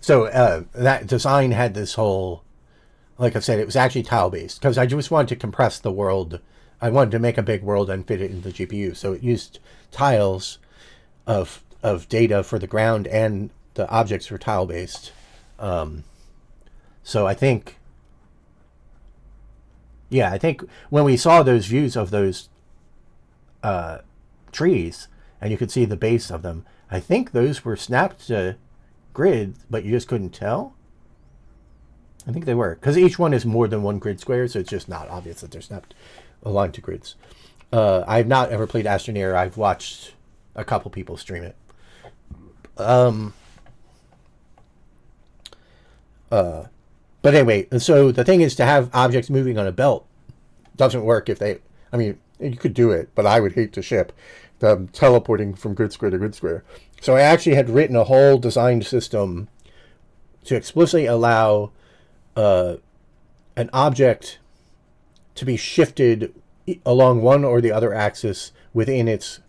So that design had this whole, like I said, it was actually tile-based, because I just wanted to compress the world. I wanted to make a big world and fit it into the GPU. So it used tiles of data for the ground, and the objects were tile-based. So I think when we saw those views of those trees, and you could see the base of them, I think those were snapped to grid, but you just couldn't tell. I think they were, because each one is more than one grid square, so it's just not obvious that they're snapped aligned to grids. I've not ever played Astroneer. I've watched a couple people stream it. But anyway, so the thing is, to have objects moving on a belt doesn't work if they, I mean, you could do it, but I would hate to ship them teleporting from grid square to grid square. So I actually had written a whole designed system to explicitly allow an object to be shifted along one or the other axis within its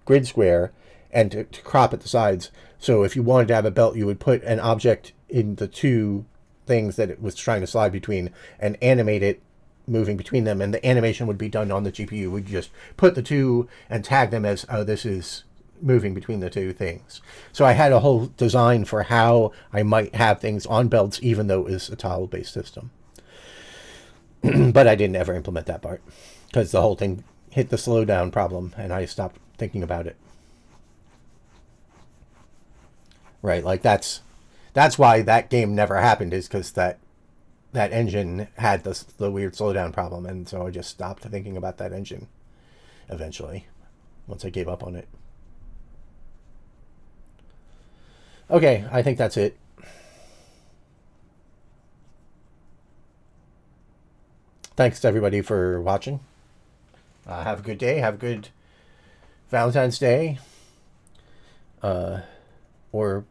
grid square, and to crop at the sides. So if you wanted to have a belt, you would put an object in the two things that it was trying to slide between and animate it moving between them, and the animation would be done on the GPU. We'd just put the two and tag them as, oh, this is moving between the two things. So I had a whole design for how I might have things on belts, even though it was a tile-based system. But I didn't ever implement that part, because the whole thing hit the slowdown problem, and I stopped thinking about it. Right, like that's why that game never happened, is because that engine had the weird slowdown problem, and so I just stopped thinking about that engine eventually, once I gave up on it. Okay, I think that's it. Thanks to everybody for watching. Have a good day. Have a good Valentine's Day. Or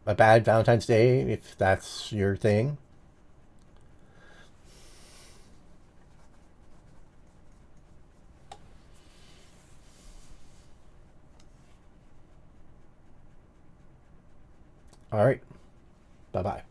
a bad Valentine's Day, if that's your thing. All right. Bye-bye.